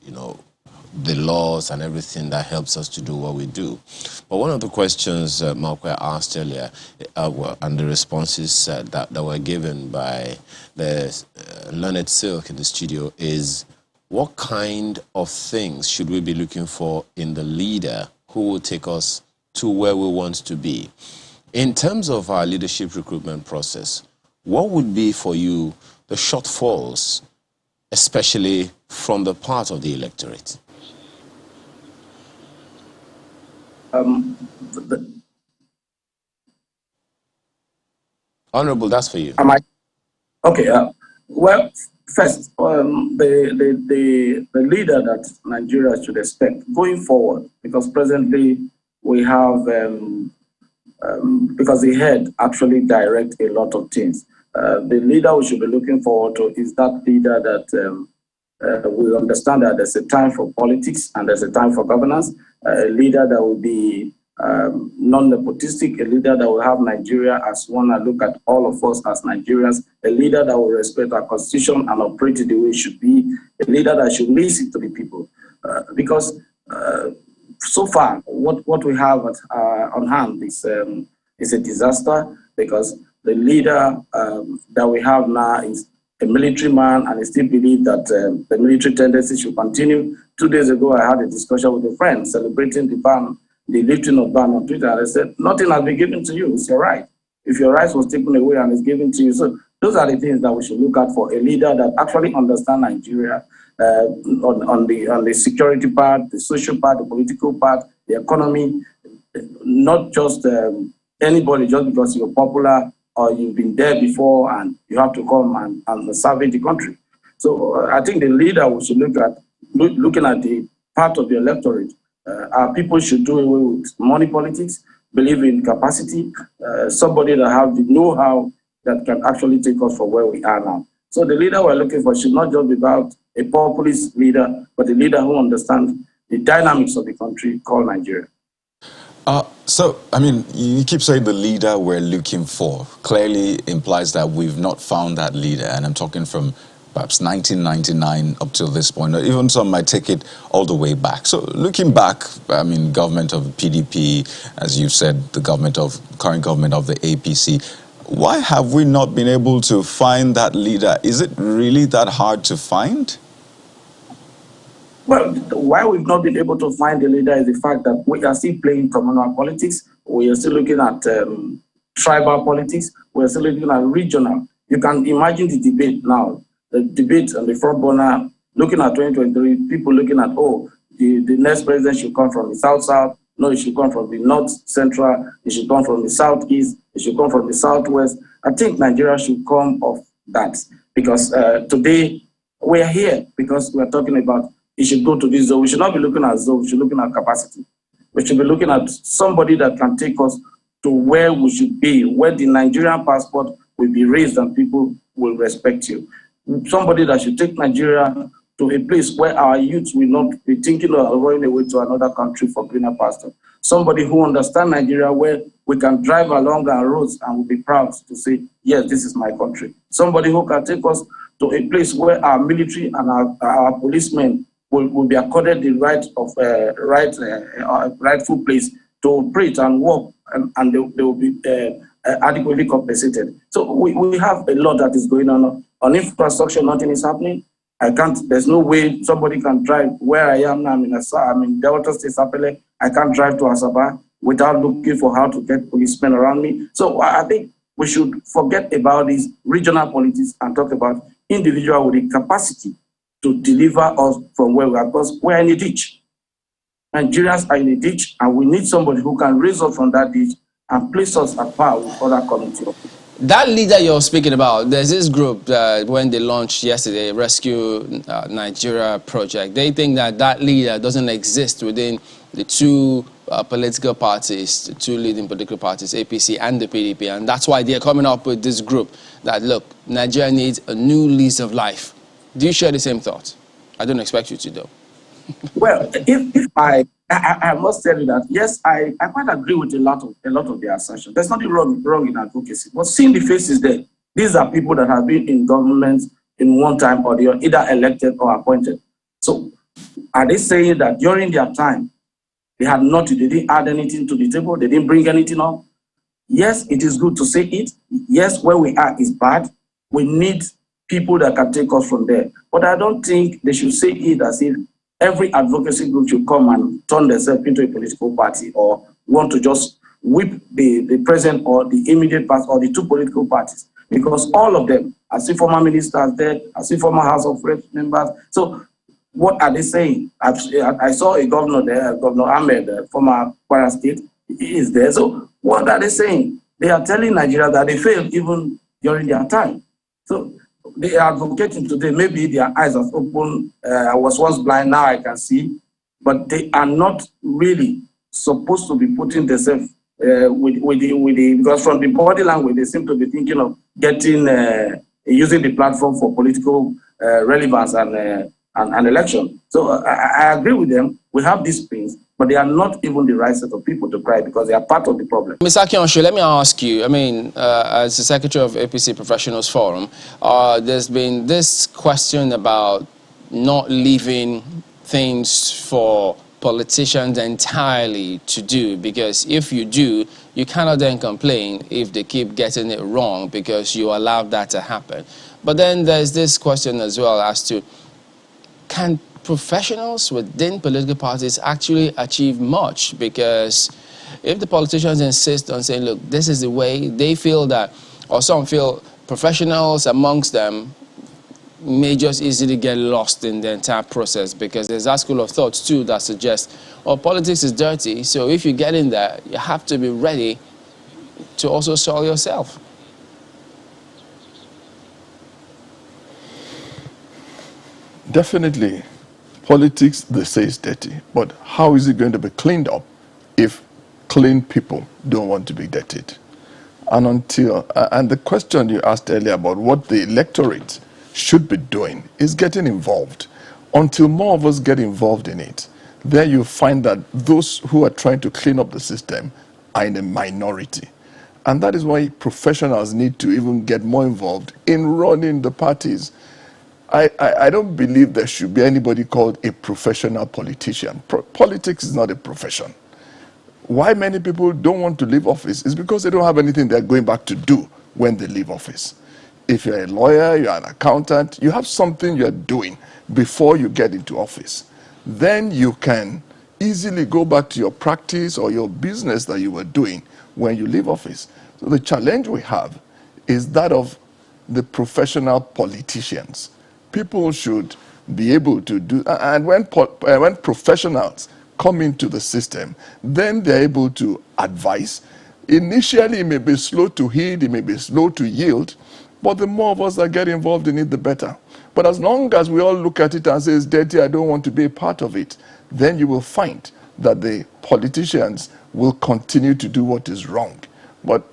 the laws and everything that helps us to do what we do. But one of the questions Mokwe asked earlier, and the responses that were given by the learned Silk in the studio is, what kind of things should we be looking for in the leader who will take us to where we want to be? In terms of our leadership recruitment process, what would be for you the shortfalls, especially from the part of the electorate? Honorable, that's for you. Okay. Well, first, the leader that Nigeria should expect going forward, because presently we have, because the head actually directs a lot of things. The leader we should be looking forward to is that leader that will understand that there's a time for politics and there's a time for governance, a leader that will be non-nepotistic, a leader that will have Nigeria as one and look at all of us as Nigerians, a leader that will respect our constitution and operate it the way it should be, a leader that should listen to the people. Because so far, what we have on hand is a disaster, because the leader that we have now is a military man, and I still believe that the military tendency should continue. 2 days ago, I had a discussion with a friend celebrating the lifting of ban on Twitter. I said, nothing has been given to you. It's your right. If your rights was taken away and is given to you. So those are the things that we should look at for a leader that actually understands Nigeria on the security part, the social part, the political part, the economy, not just anybody just because you're popular or you've been there before and you have to come and serve the country. So I think the leader we should look at, looking at the part of the electorate, our people should do away with money politics, believe in capacity, somebody that have the know-how that can actually take us from where we are now. So the leader we're looking for should not just be about a populist leader, but a leader who understands the dynamics of the country called Nigeria. So, I mean, you keep saying the leader we're looking for clearly implies that we've not found that leader. And I'm talking from perhaps 1999 up till this point, or even some might take it all the way back. So looking back, I mean, government of PDP, as you said, the current government of the APC, why have we not been able to find that leader? Is it really that hard to find? Well, why we've not been able to find the leader is the fact that we are still playing communal politics. We are still looking at tribal politics. We're still looking at regional. You can imagine the debate now, the debate and the front burner, looking at 2023, people looking at, oh, the next president should come from the South-South. No, it should come from the North-Central. It should come from the Southeast. It should come from the Southwest. I think Nigeria should come off that because today we are here because we are talking about it should go to this zone. We should not be looking at zone. We should be looking at capacity. We should be looking at somebody that can take us to where we should be, where the Nigerian passport will be raised and people will respect you. Somebody that should take Nigeria to a place where our youth will not be thinking of running away to another country for greener pasture. Somebody who understands Nigeria where we can drive along our roads and will be proud to say, yes, this is my country. Somebody who can take us to a place where our military and our policemen will be accorded the right of rightful place to operate and work, and they will be adequately compensated. So we have a lot that is going on. On infrastructure, nothing is happening. There's no way somebody can drive where I am now. I'm in Delta State, Sapele. I can't drive to Asaba without looking for how to get policemen around me. So I think we should forget about these regional politics and talk about individual with the capacity to deliver us from where we are, because we're in a ditch. Nigerians are in a ditch, and we need somebody who can raise us from that ditch and place us at par with other communities. That leader you're speaking about, there's this group when they launched yesterday, Rescue Nigeria project. They think that that leader doesn't exist within the two political parties, the two leading political parties, APC and the PDP, and that's why they're coming up with this group that, look, Nigeria needs a new lease of life. Do you share the same thought? I don't expect you to, though. Well, if I must tell you that, yes, I quite agree with a lot of their assertions. There's nothing wrong in advocacy. But seeing the faces there, these are people that have been in government in one time or the other, either elected or appointed. So are they saying that during their time, they didn't add anything to the table, they didn't bring anything up? Yes, it is good to say it. Yes, where we are is bad. We need people that can take us from there. But I don't think they should say it as if every advocacy group should come and turn themselves into a political party or want to just whip the present or the immediate past or the two political parties. Because all of them, I see former ministers there, I see former House of Reps members. So what are they saying? I saw a governor there, Governor Ahmed, former Kwara State, he is there. So what are they saying? They are telling Nigeria that they failed even during their time. So they are advocating today, maybe their eyes are open. I was once blind, now I can see. But they are not really supposed to be putting themselves because from the body language, they seem to be thinking of getting, using the platform for political relevance and election. So I agree with them. We have these things, but they are not even the right set of people to cry because they are part of the problem. Mr. Akionshu, let me ask you, as the Secretary of APC Professionals Forum, there's been this question about not leaving things for politicians entirely to do, because if you do, you cannot then complain if they keep getting it wrong because you allowed that to happen. But then there's this question as well as to, can professionals within political parties actually achieve much? Because if the politicians insist on saying, look, this is the way, they feel that, or some feel professionals amongst them may just easily get lost in the entire process, because there's that school of thought too that suggests, oh, politics is dirty, so if you get in there, you have to be ready to also soil yourself. Definitely, politics, they say, is dirty. But how is it going to be cleaned up if clean people don't want to be dirtied? And the question you asked earlier about what the electorate should be doing is getting involved. Until more of us get involved in it, there you find that those who are trying to clean up the system are in a minority. And that is why professionals need to even get more involved in running the parties. I don't believe there should be anybody called a professional politician. Politics is not a profession. Why many people don't want to leave office is because they don't have anything they're going back to do when they leave office. If you're a lawyer, you're an accountant, you have something you're doing before you get into office. Then you can easily go back to your practice or your business that you were doing when you leave office. So the challenge we have is that of the professional politicians. People should be able to do, and when professionals come into the system, then they're able to advise. Initially, it may be slow to heed, it may be slow to yield, but the more of us that get involved in it, the better. But as long as we all look at it and say it's dirty, I don't want to be a part of it, then you will find that the politicians will continue to do what is wrong. But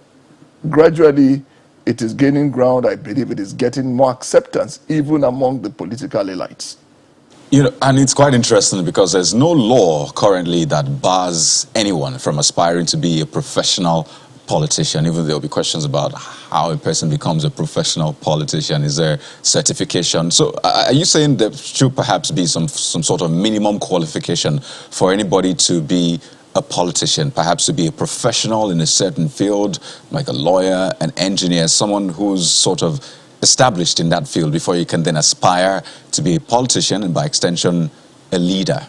gradually, it is gaining ground. I believe it is getting more acceptance even among the political elites. You know, and it's quite interesting because there's no law currently that bars anyone from aspiring to be a professional politician, even though there'll be questions about how a person becomes a professional politician. Is there certification? So are you saying there should perhaps be some sort of minimum qualification for anybody to be a politician, perhaps to be a professional in a certain field, like a lawyer, an engineer, someone who's sort of established in that field before you can then aspire to be a politician and by extension a leader?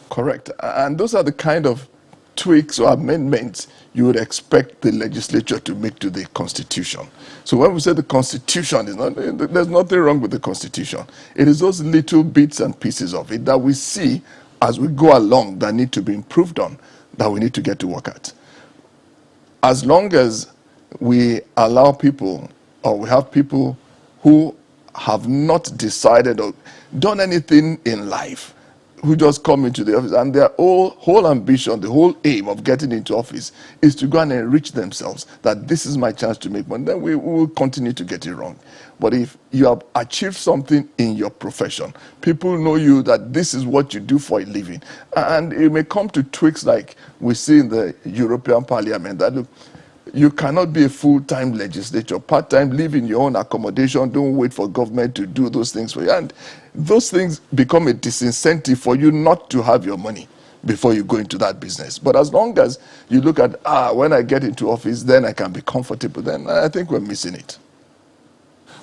Correct. And those are the kind of tweaks or amendments you would expect the legislature to make to the Constitution. So when we say the Constitution is not, there's nothing wrong with the Constitution. It is those little bits and pieces of it that we see as we go along that need to be improved on, that we need to get to work at. As long as we allow people, or we have people who have not decided or done anything in life, who just come into the office and their whole ambition, the whole aim of getting into office is to go and enrich themselves, that this is my chance to make money, then we will continue to get it wrong. But if you have achieved something in your profession, people know you, that this is what you do for a living. And it may come to tweaks like we see in the European Parliament, that look, you cannot be a full-time legislator, part-time, live in your own accommodation, don't wait for government to do those things for you. And those things become a disincentive for you not to have your money before you go into that business. But as long as you look at, when I get into office, then I can be comfortable, then I think we're missing it.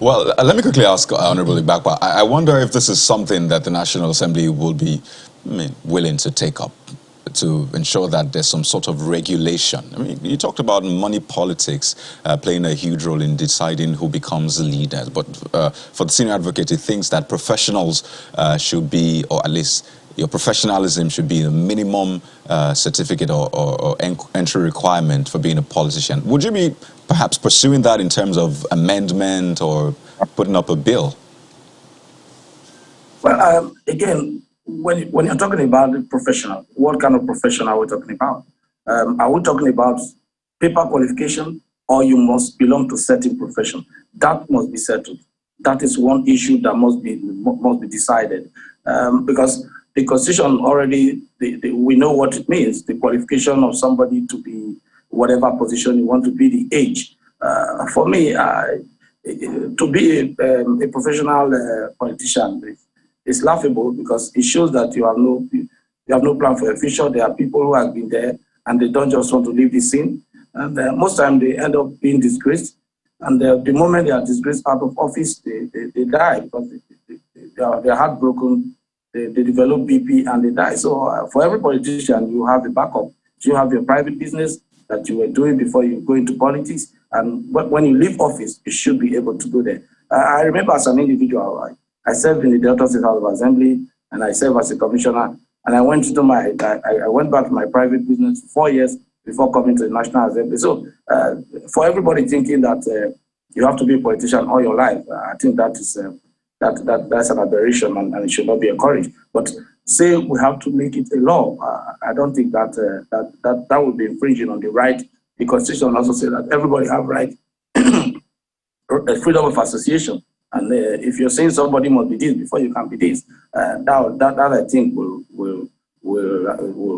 Well, let me quickly ask Honorable Ibakwa. I wonder if this is something that the National Assembly will be willing to take up, to ensure that there's some sort of regulation. I mean, you talked about money politics playing a huge role in deciding who becomes the leader, but for the senior advocate, he thinks that professionals should be, or at least your professionalism should be the minimum certificate or entry requirement for being a politician. Would you be perhaps pursuing that in terms of amendment or putting up a bill? Well, again, when you're talking about the professional, what kind of professional are we talking about? Are we talking about paper qualification, or you must belong to certain profession? That must be settled. That is one issue that must be decided, because the Constitution already, we know what it means, the qualification of somebody to be whatever position you want to be, the age. For me, to be a professional politician, it's laughable because it shows that you have no plan for your future. There are people who have been there and they don't just want to leave the scene. And most times they end up being disgraced. And the moment they are disgraced out of office, they die because they're heartbroken. They develop BP and they die. So for every politician, you have a backup. You have your private business that you were doing before you go into politics. And when you leave office, you should be able to go there. I remember as an individual, I served in the Delta State House of Assembly, and I served as a commissioner. And I went back to my private business for 4 years before coming to the National Assembly. So for everybody thinking that you have to be a politician all your life, I think that is that's an aberration, and it should not be encouraged. But say we have to make it a law, I don't think that would be infringing on the right. The Constitution also says that everybody have right, freedom of association. And if you're saying somebody must be this before you can be this, that I think will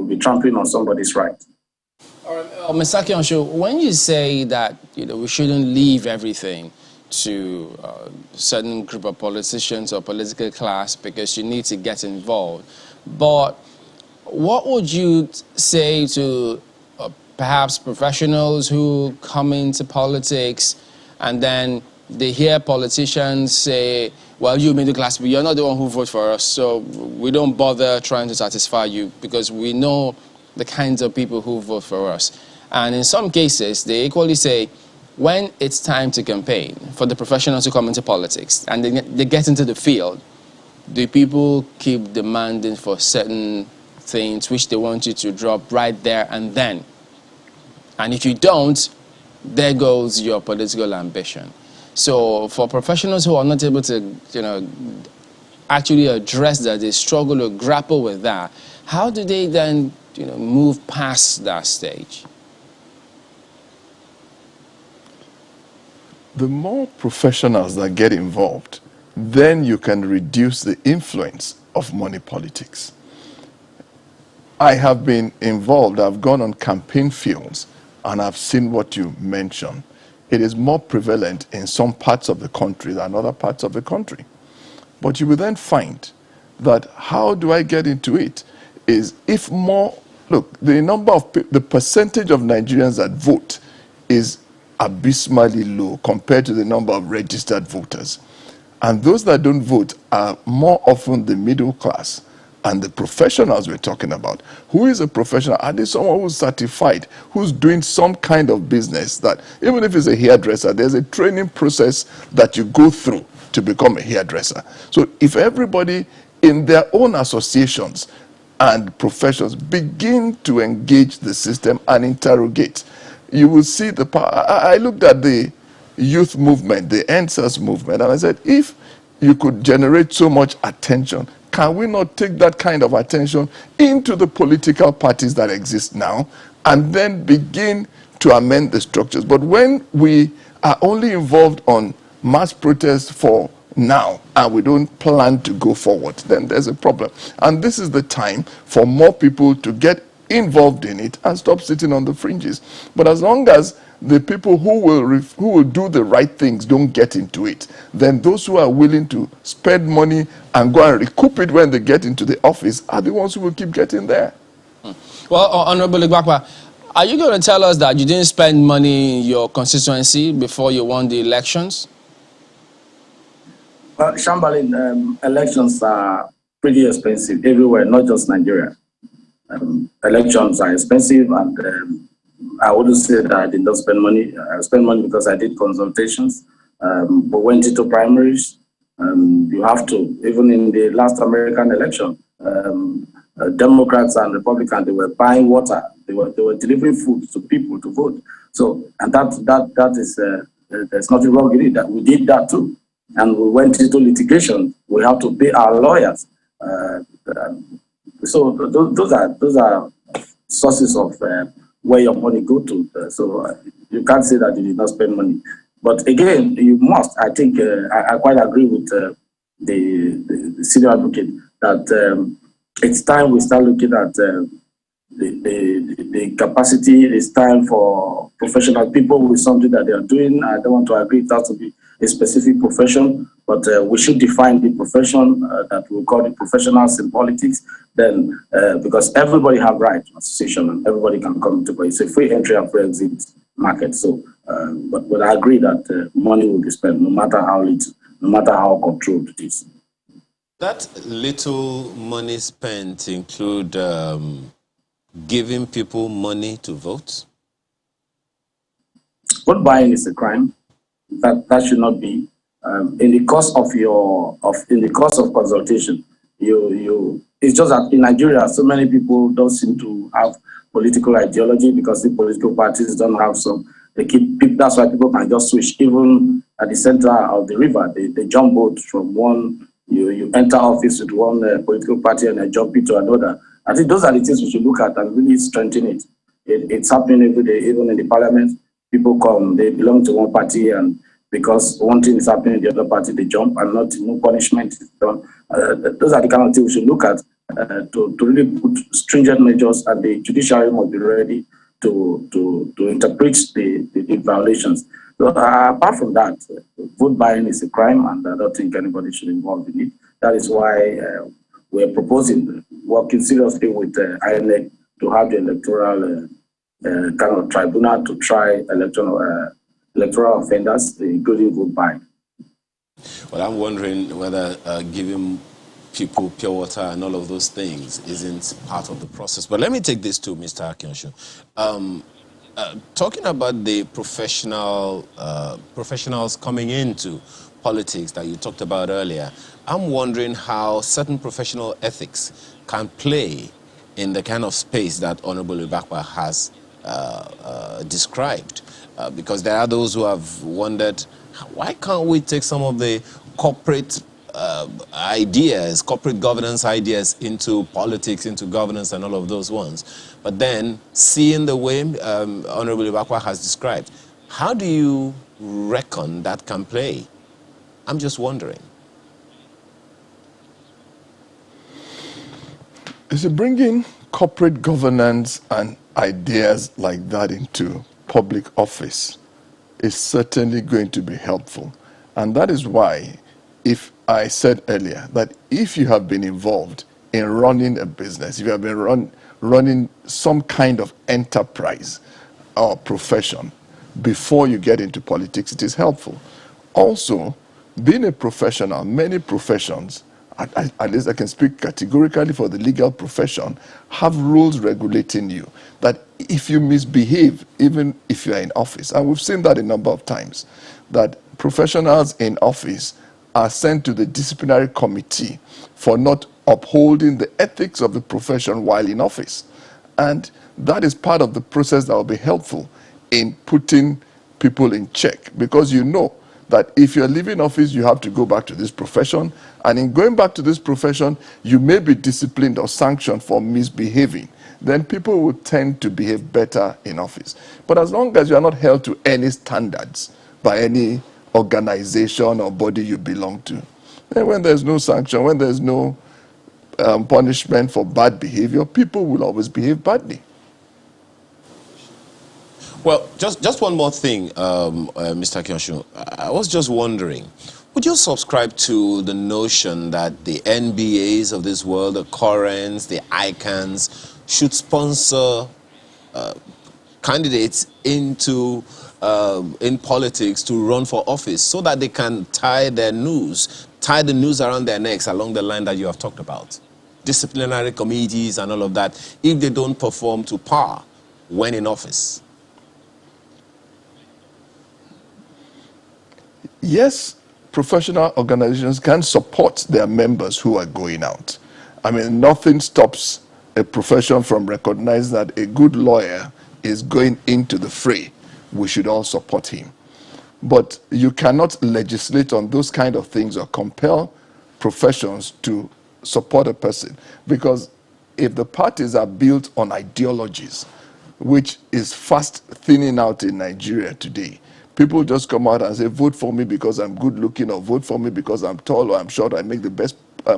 be trampling on somebody's right. All right, Mr. Akionsho, when you say that we shouldn't leave everything to a certain group of politicians or political class because you need to get involved, but what would you say to perhaps professionals who come into politics and then they hear politicians say, well, you middle class, but you're not the one who votes for us, so we don't bother trying to satisfy you because we know the kinds of people who vote for us. And in some cases, they equally say, when it's time to campaign for the professionals to come into politics and they get into the field, do people keep demanding for certain things which they want you to drop right there and then? And if you don't, there goes your political ambition. So for professionals who are not able to, actually address that, they struggle to grapple with that, how do they then, move past that stage? The more professionals that get involved, then you can reduce the influence of money politics. I have been involved, I've gone on campaign fields, and I've seen what you mentioned. It is more prevalent in some parts of the country than other parts of the country. But you will then find that how do I get into it is if more, look, the percentage of Nigerians that vote is abysmally low compared to the number of registered voters. And those that don't vote are more often the middle class and the professionals we're talking about. Who is a professional? Are they someone who's certified, who's doing some kind of business that, even if it's a hairdresser, there's a training process that you go through to become a hairdresser. So if everybody in their own associations and professions begin to engage the system and interrogate, you will see the power. I looked at the youth movement, the NSAS movement, and I said, if you could generate so much attention, can we not take that kind of attention into the political parties that exist now and then begin to amend the structures? But when we are only involved on mass protests for now and we don't plan to go forward, then there's a problem. And this is the time for more people to get involved in it and stop sitting on the fringes. But as long as the people who will do the right things don't get into it, then those who are willing to spend money and go and recoup it when they get into the office are the ones who will keep getting there. Well, Honorable Igbakwa, are you going to tell us that you didn't spend money in your constituency before you won the elections? Well, Shambalin, elections are pretty expensive everywhere, not just Nigeria. Elections are expensive, and I wouldn't say that I did not spend money. I spent money because I did consultations, but went into primaries. You have to, even in the last American election, Democrats and Republicans, they were buying water. They were delivering food to people to vote. So, and that is, there's nothing wrong with it. That we did that too. And we went into litigation. We have to pay our lawyers. So those are sources of where your money go to. So you can't say that you did not spend money. But again, you must. I think I quite agree with the senior advocate that it's time we start looking at the capacity. It's time for professional people with something that they are doing. I don't want to agree it has to be a specific profession, but we should define the profession that we call the professionals in politics. Then, because everybody have right to association and everybody can come to it. It's a free entry and free exit market. So, but I agree that money will be spent, no matter how little, no matter how controlled it is. That little money spent include giving people money to vote? Vote buying is a crime. That should not be. In the course of consultation, it's just that in Nigeria, so many people don't seem to have political ideology because the political parties don't have some. That's why people can just switch. Even at the center of the river, they jump boat from one. You enter office with one political party and then jump into another. I think those are the things we should look at and really strengthen it. It's happening every day, even in the parliament. People come, they belong to one party, and because one thing is happening in the other party, they jump, and no punishment is done. Those are the kind of things we should look at to really put stringent measures, and the judiciary must be ready to interpret the violations. So apart from that, vote buying is a crime, and I don't think anybody should be involved in it. That is why we're proposing, working seriously with INEC to have the electoral kind of tribunal to try electoral offenders, including vote buying. Well, I'm wondering whether giving people pure water and all of those things isn't part of the process. But let me take this to Mr. Akionshu. Talking about the professionals coming into politics that you talked about earlier, I'm wondering how certain professional ethics can play in the kind of space that Honorable Ibakwa has described. Because there are those who have wondered, why can't we take some of the corporate ideas, corporate governance ideas into politics, into governance and all of those ones? But then, seeing the way Honorable Ibakwa has described, how do you reckon that can play? I'm just wondering. You see, bringing corporate governance and ideas like that into public office is certainly going to be helpful. And that is why, if I said earlier that if you have been involved in running a business, if you have been running some kind of enterprise or profession before you get into politics, it is helpful. Also, being a professional, many professions, at least I can speak categorically for the legal profession, have rules regulating you. That if you misbehave, even if you are in office, and we've seen that a number of times, that professionals in office are sent to the disciplinary committee for not upholding the ethics of the profession while in office. And that is part of the process that will be helpful in putting people in check, because you know that if you're leaving office, you have to go back to this profession, and in going back to this profession, you may be disciplined or sanctioned for misbehaving. Then people will tend to behave better in office. But as long as you are not held to any standards by any organization or body you belong to, then when there's no sanction, when there's no punishment for bad behavior, people will always behave badly. Well, just one more thing, Mr. Akionshu. I was just wondering, would you subscribe to the notion that the NBAs of this world, the Currents, the ICANNs, should sponsor candidates into in politics to run for office so that they can tie the noose around their necks along the line that you have talked about? Disciplinary committees and all of that, if they don't perform to par when in office. Yes, professional organizations can support their members who are going out. I mean, nothing stops a profession from recognizing that a good lawyer is going into the fray. We should all support him. But you cannot legislate on those kind of things or compel professions to support a person, because if the parties are built on ideologies, which is fast thinning out in Nigeria today, people just come out and say, vote for me because I'm good looking, or vote for me because I'm tall or I'm short, or I make the best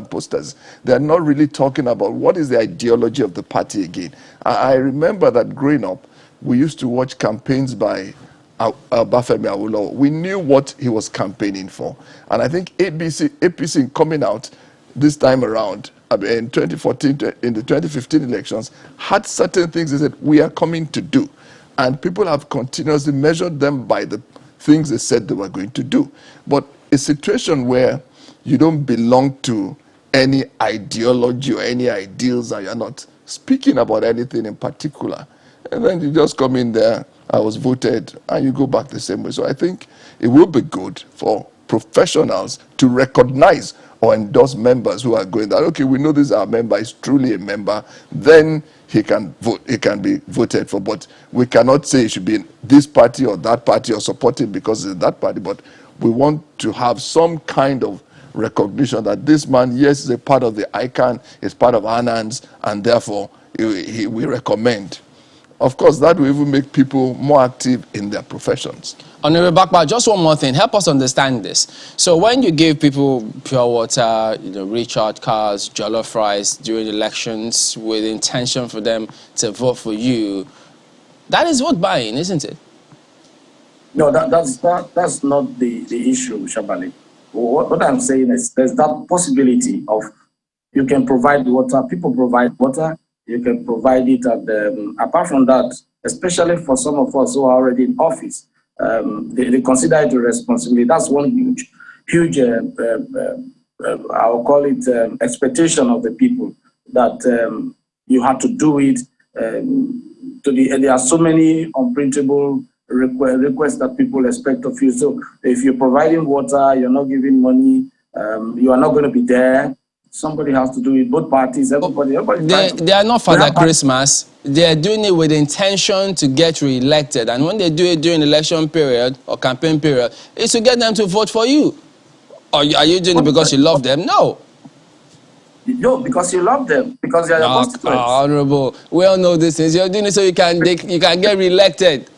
posters. They're not really talking about what is the ideology of the party again. I remember that growing up, we used to watch campaigns by Bafemi Awolowo. We knew what he was campaigning for. And I think APC coming out this time around, in 2014, in the 2015 elections, had certain things they said, we are coming to do. And people have continuously measured them by the things they said they were going to do. But a situation where you don't belong to any ideology or any ideals, and you're not speaking about anything in particular, and then you just come in there, I was voted, and you go back the same way. So I think it will be good for professionals to recognize or endorse members who are going that, okay, we know this is our member, is truly a member, then he can vote, he can be voted for. But we cannot say it should be in this party or that party or support him because it's that party. But we want to have some kind of recognition that this man, yes, is a part of the ICANN, is part of ANANS, and therefore we recommend. Of course, that will even make people more active in their professions. Honorable Bakba, just one more thing. Help us understand this. So when you give people pure water, recharge cars, jollof rice during elections with intention for them to vote for you, that is vote buying, isn't it? No, that's not the issue, Shabali. What I'm saying is there's that possibility of you can provide water, people provide water, you can provide it at the, apart from that, especially for some of us who are already in office, they consider it a responsibility. That's one huge I'll call it expectation of the people that you have to do it. There are so many unprintable requests that people expect of you. So if you're providing water, you're not giving money, you are not going to be there. Somebody has to do it. Both parties, everybody They are not Father Christmas. They are doing it with intention to get re-elected. And when they do it during election period or campaign period, it's to get them to vote for you. Or are you doing it because you love them? No. No, because you love them, because they are your constituents. Honorable, we all know this is. You're doing it so you can get re-elected.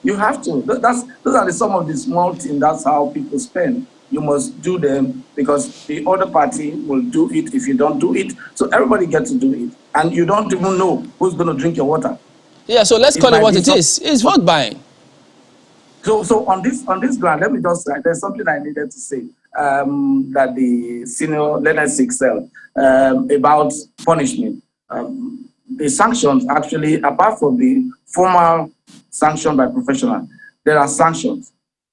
You have to. Those are some of the small things. That's how people spend. You must do them because the other party will do it if you don't do it. So everybody gets to do it. And you don't even know who's going to drink your water. Yeah, so let's call it what it is. It's vote buying. So on this ground, let me just say, there's something I needed to say that the senior Leonard said about punishment. The sanctions actually, apart from the formal sanction by professional, there are sanctions.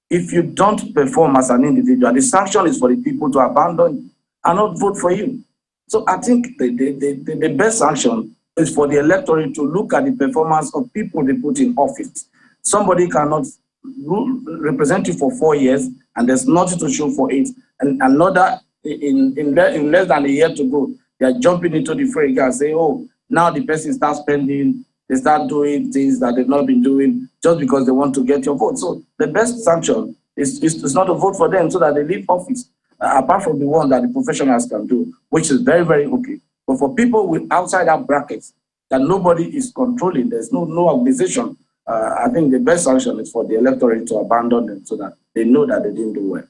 If you don't perform as an individual, the sanction is for the people to abandon you and not vote for you. So I think the best sanction is for the electorate to look at the performance of people they put in office. Somebody cannot represent you for 4 years and there's nothing to show for it. And another, in less than a year to go, they are jumping into the fray and say, oh, now the person starts spending, they start doing things that they've not been doing just because they want to get your vote. So the best sanction is not to vote for them so that they leave office, apart from the one that the professionals can do, which is very, very okay. But for people with outside our brackets that nobody is controlling, there's no organization, I think the best sanction is for the electorate to abandon them so that they know that they didn't do well.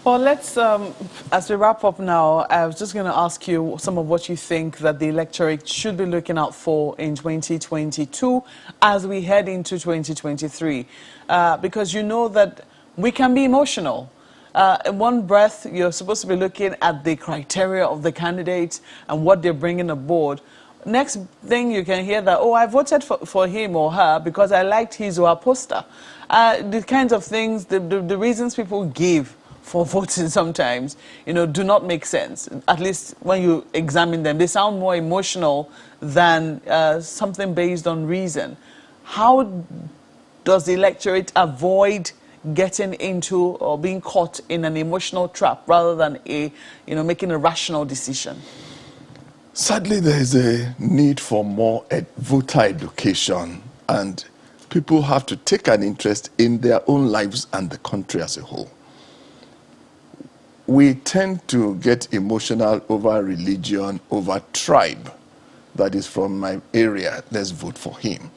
Well, let's, as we wrap up now, I was just going to ask you some of what you think that the electorate should be looking out for in 2022 as we head into 2023. Because you know that we can be emotional. In one breath, you're supposed to be looking at the criteria of the candidates and what they're bringing aboard. Next thing you can hear that, oh, I voted for him or her because I liked his or her poster. The kinds of things, the reasons people give for voting sometimes, do not make sense. At least when you examine them, they sound more emotional than something based on reason. How does the electorate avoid getting into or being caught in an emotional trap rather than making a rational decision? Sadly, there is a need for more voter education, and people have to take an interest in their own lives and the country as a whole. We tend to get emotional over religion, over tribe. That is from my area, let's vote for him.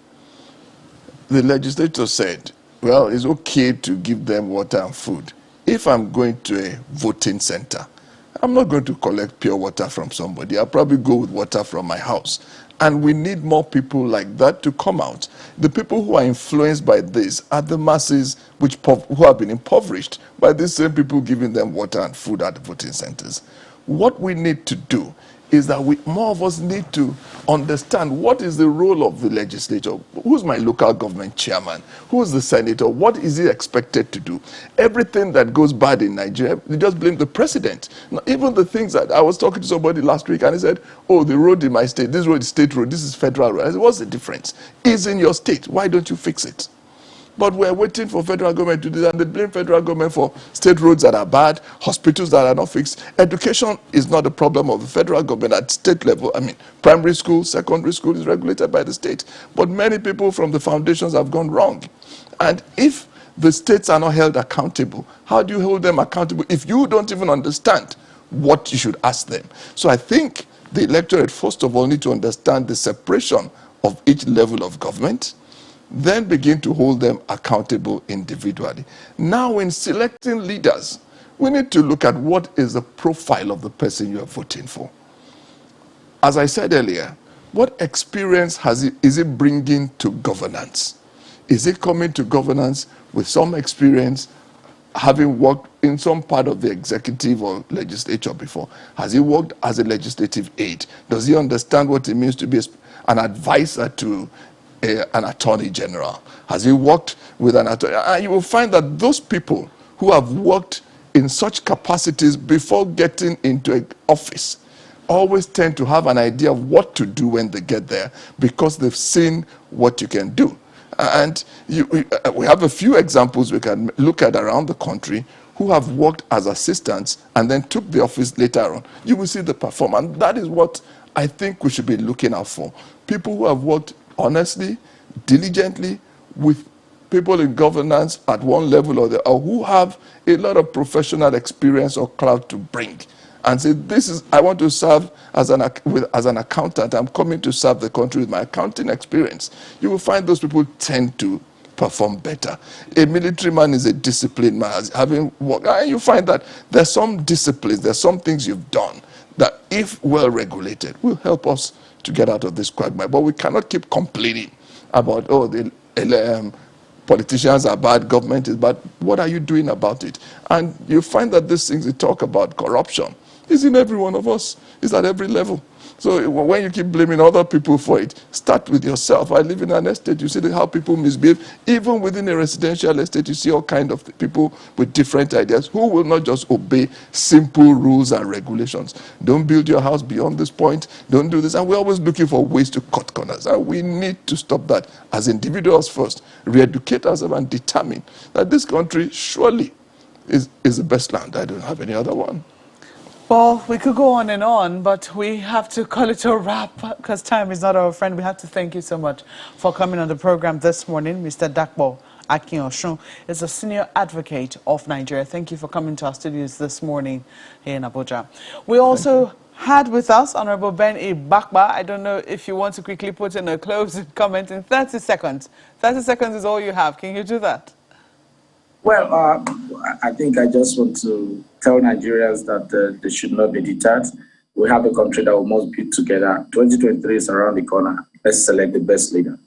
The legislator said, well, it's okay to give them water and food. If I'm going to a voting center, I'm not going to collect pure water from somebody. I'll probably go with water from my house. And we need more people like that to come out. The people who are influenced by this are the masses who have been impoverished by these same people giving them water and food at the voting centers. What we need to do is that more of us need to understand what is the role of the legislature. Who's my local government chairman? Who's the senator? What is he expected to do? Everything that goes bad in Nigeria, they just blame the president. Now, even the things that I was talking to somebody last week and he said, oh, the road in my state, this road is state road, this is federal road. I said, what's the difference? It's in your state. Why don't you fix it? But we're waiting for federal government to do that, and they blame federal government for state roads that are bad, hospitals that are not fixed. Education is not a problem of the federal government at state level. I mean, primary school, secondary school is regulated by the state. But many people from the foundations have gone wrong. And if the states are not held accountable, how do you hold them accountable if you don't even understand what you should ask them? So I think the electorate, first of all, need to understand the separation of each level of government, then begin to hold them accountable individually. Now, in selecting leaders, we need to look at what is the profile of the person you are voting for. As I said earlier, what experience is it bringing to governance? Is it coming to governance with some experience, having worked in some part of the executive or legislature before? Has he worked as a legislative aide? Does he understand what it means to be an advisor to an attorney general? Has he worked with an attorney? And you will find that those people who have worked in such capacities before getting into an office always tend to have an idea of what to do when they get there because they've seen what you can do. And we have a few examples we can look at around the country who have worked as assistants and then took the office later on. You will see the performance. And that is what I think we should be looking out for. People who have worked honestly, diligently, with people in governance at one level or the other, or who have a lot of professional experience or clout to bring. And say, I want to serve as an accountant. I'm coming to serve the country with my accounting experience. You will find those people tend to perform better. A military man is a disciplined man. Having worked, and you find that there's some disciplines, there's some things you've done that, if well regulated, will help us to get out of this quagmire. But we cannot keep complaining about, the politicians are bad, government is bad. What are you doing about it? And you find that these things you talk about, corruption, is in every one of us. It's at every level. So when you keep blaming other people for it, start with yourself. I live in an estate. You see how people misbehave. Even within a residential estate, you see all kinds of people with different ideas who will not just obey simple rules and regulations. Don't build your house beyond this point. Don't do this. And we're always looking for ways to cut corners. And we need to stop that as individuals first, re-educate ourselves and determine that this country surely is the best land. I don't have any other one. Well, we could go on, but we have to call it a wrap because time is not our friend. We have to thank you so much for coming on the program this morning. Mr. Dakpo Akin-Osun is a senior advocate of Nigeria. Thank you for coming to our studios this morning here in Abuja. We also had with us Honorable Ben Ibakba. I don't know if you want to quickly put in a closing comment in 30 seconds. 30 seconds is all you have. Can you do that? Well, I think I just want to tell Nigerians that they should not be deterred. We have a country that we must build together. 2023 is around the corner. Let's select the best leader.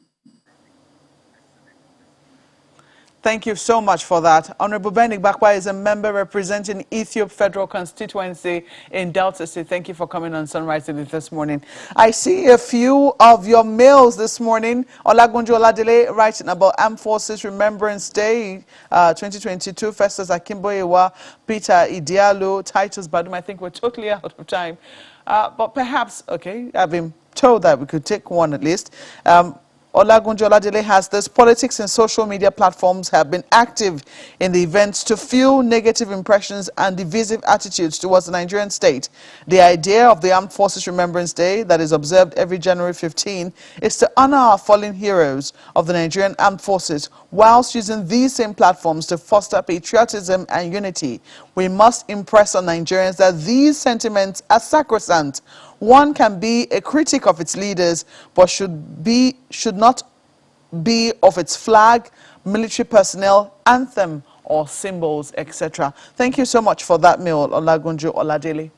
Thank you so much for that. Honorable Ben Ibakwa is a member representing Ethiopia Federal Constituency in Delta State. Thank you for coming on Sunrise Daily this morning. I see a few of your mails this morning. Olagunjo Oladele writing about Armed Forces Remembrance Day 2022. Festus Akimboyewa, Peter Idialo, Titus Badum. I think we're totally out of time. But perhaps, okay, I've been told that we could take one at least. Olagunjo Oladele has this: politics and social media platforms have been active in the events to fuel negative impressions and divisive attitudes towards the Nigerian state. The idea of the Armed Forces Remembrance Day that is observed every January 15 is to honor our fallen heroes of the Nigerian Armed Forces whilst using these same platforms to foster patriotism and unity. We must impress on Nigerians that these sentiments are sacrosanct. One can be a critic of its leaders, but should not be of its flag, military personnel, anthem, or symbols, etc. Thank you so much for that mail, Olagunjo Oladele.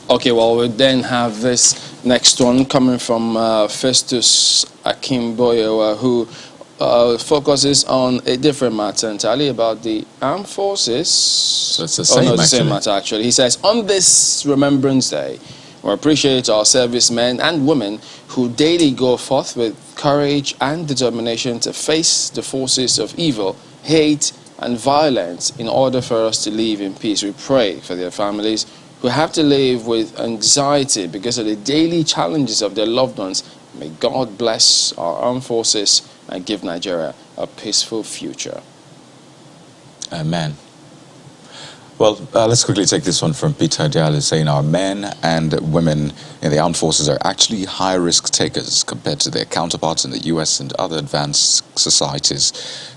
Okay, well, we then have this next one coming from Festus Akimboyewa, who focuses on a different matter entirely, about the armed forces. So it's the same, the same matter, actually. He says, on this Remembrance Day, we appreciate our servicemen and women who daily go forth with courage and determination to face the forces of evil, hate, and violence in order for us to live in peace. We pray for their families who have to live with anxiety because of the daily challenges of their loved ones. May God bless our armed forces and give Nigeria a peaceful future. Amen. Well, let's quickly take this one from Peter Diallo, saying our men and women in the armed forces are actually high-risk takers compared to their counterparts in the US and other advanced societies.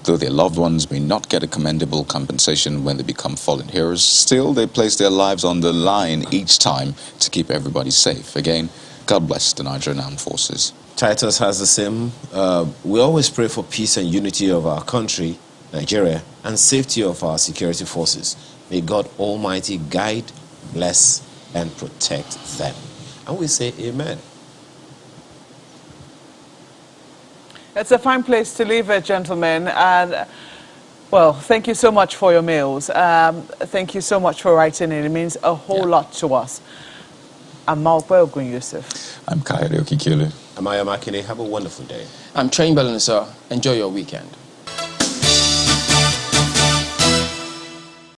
Though their loved ones may not get a commendable compensation when they become fallen heroes, still they place their lives on the line each time to keep everybody safe. Again, God bless the Nigerian Armed Forces. Titus has the same. We always pray for peace and unity of our country, Nigeria, and safety of our security forces. May God Almighty guide, bless, and protect them. And we say amen. It's a fine place to leave it, gentlemen. And, well, thank you so much for your mails. Thank you so much for writing in. It means a whole lot to us. I'm Malpa Ogun Yusuf. I'm Kayode Okikele. Amaya Makine, have a wonderful day. I'm Train Belin, sir. Enjoy your weekend.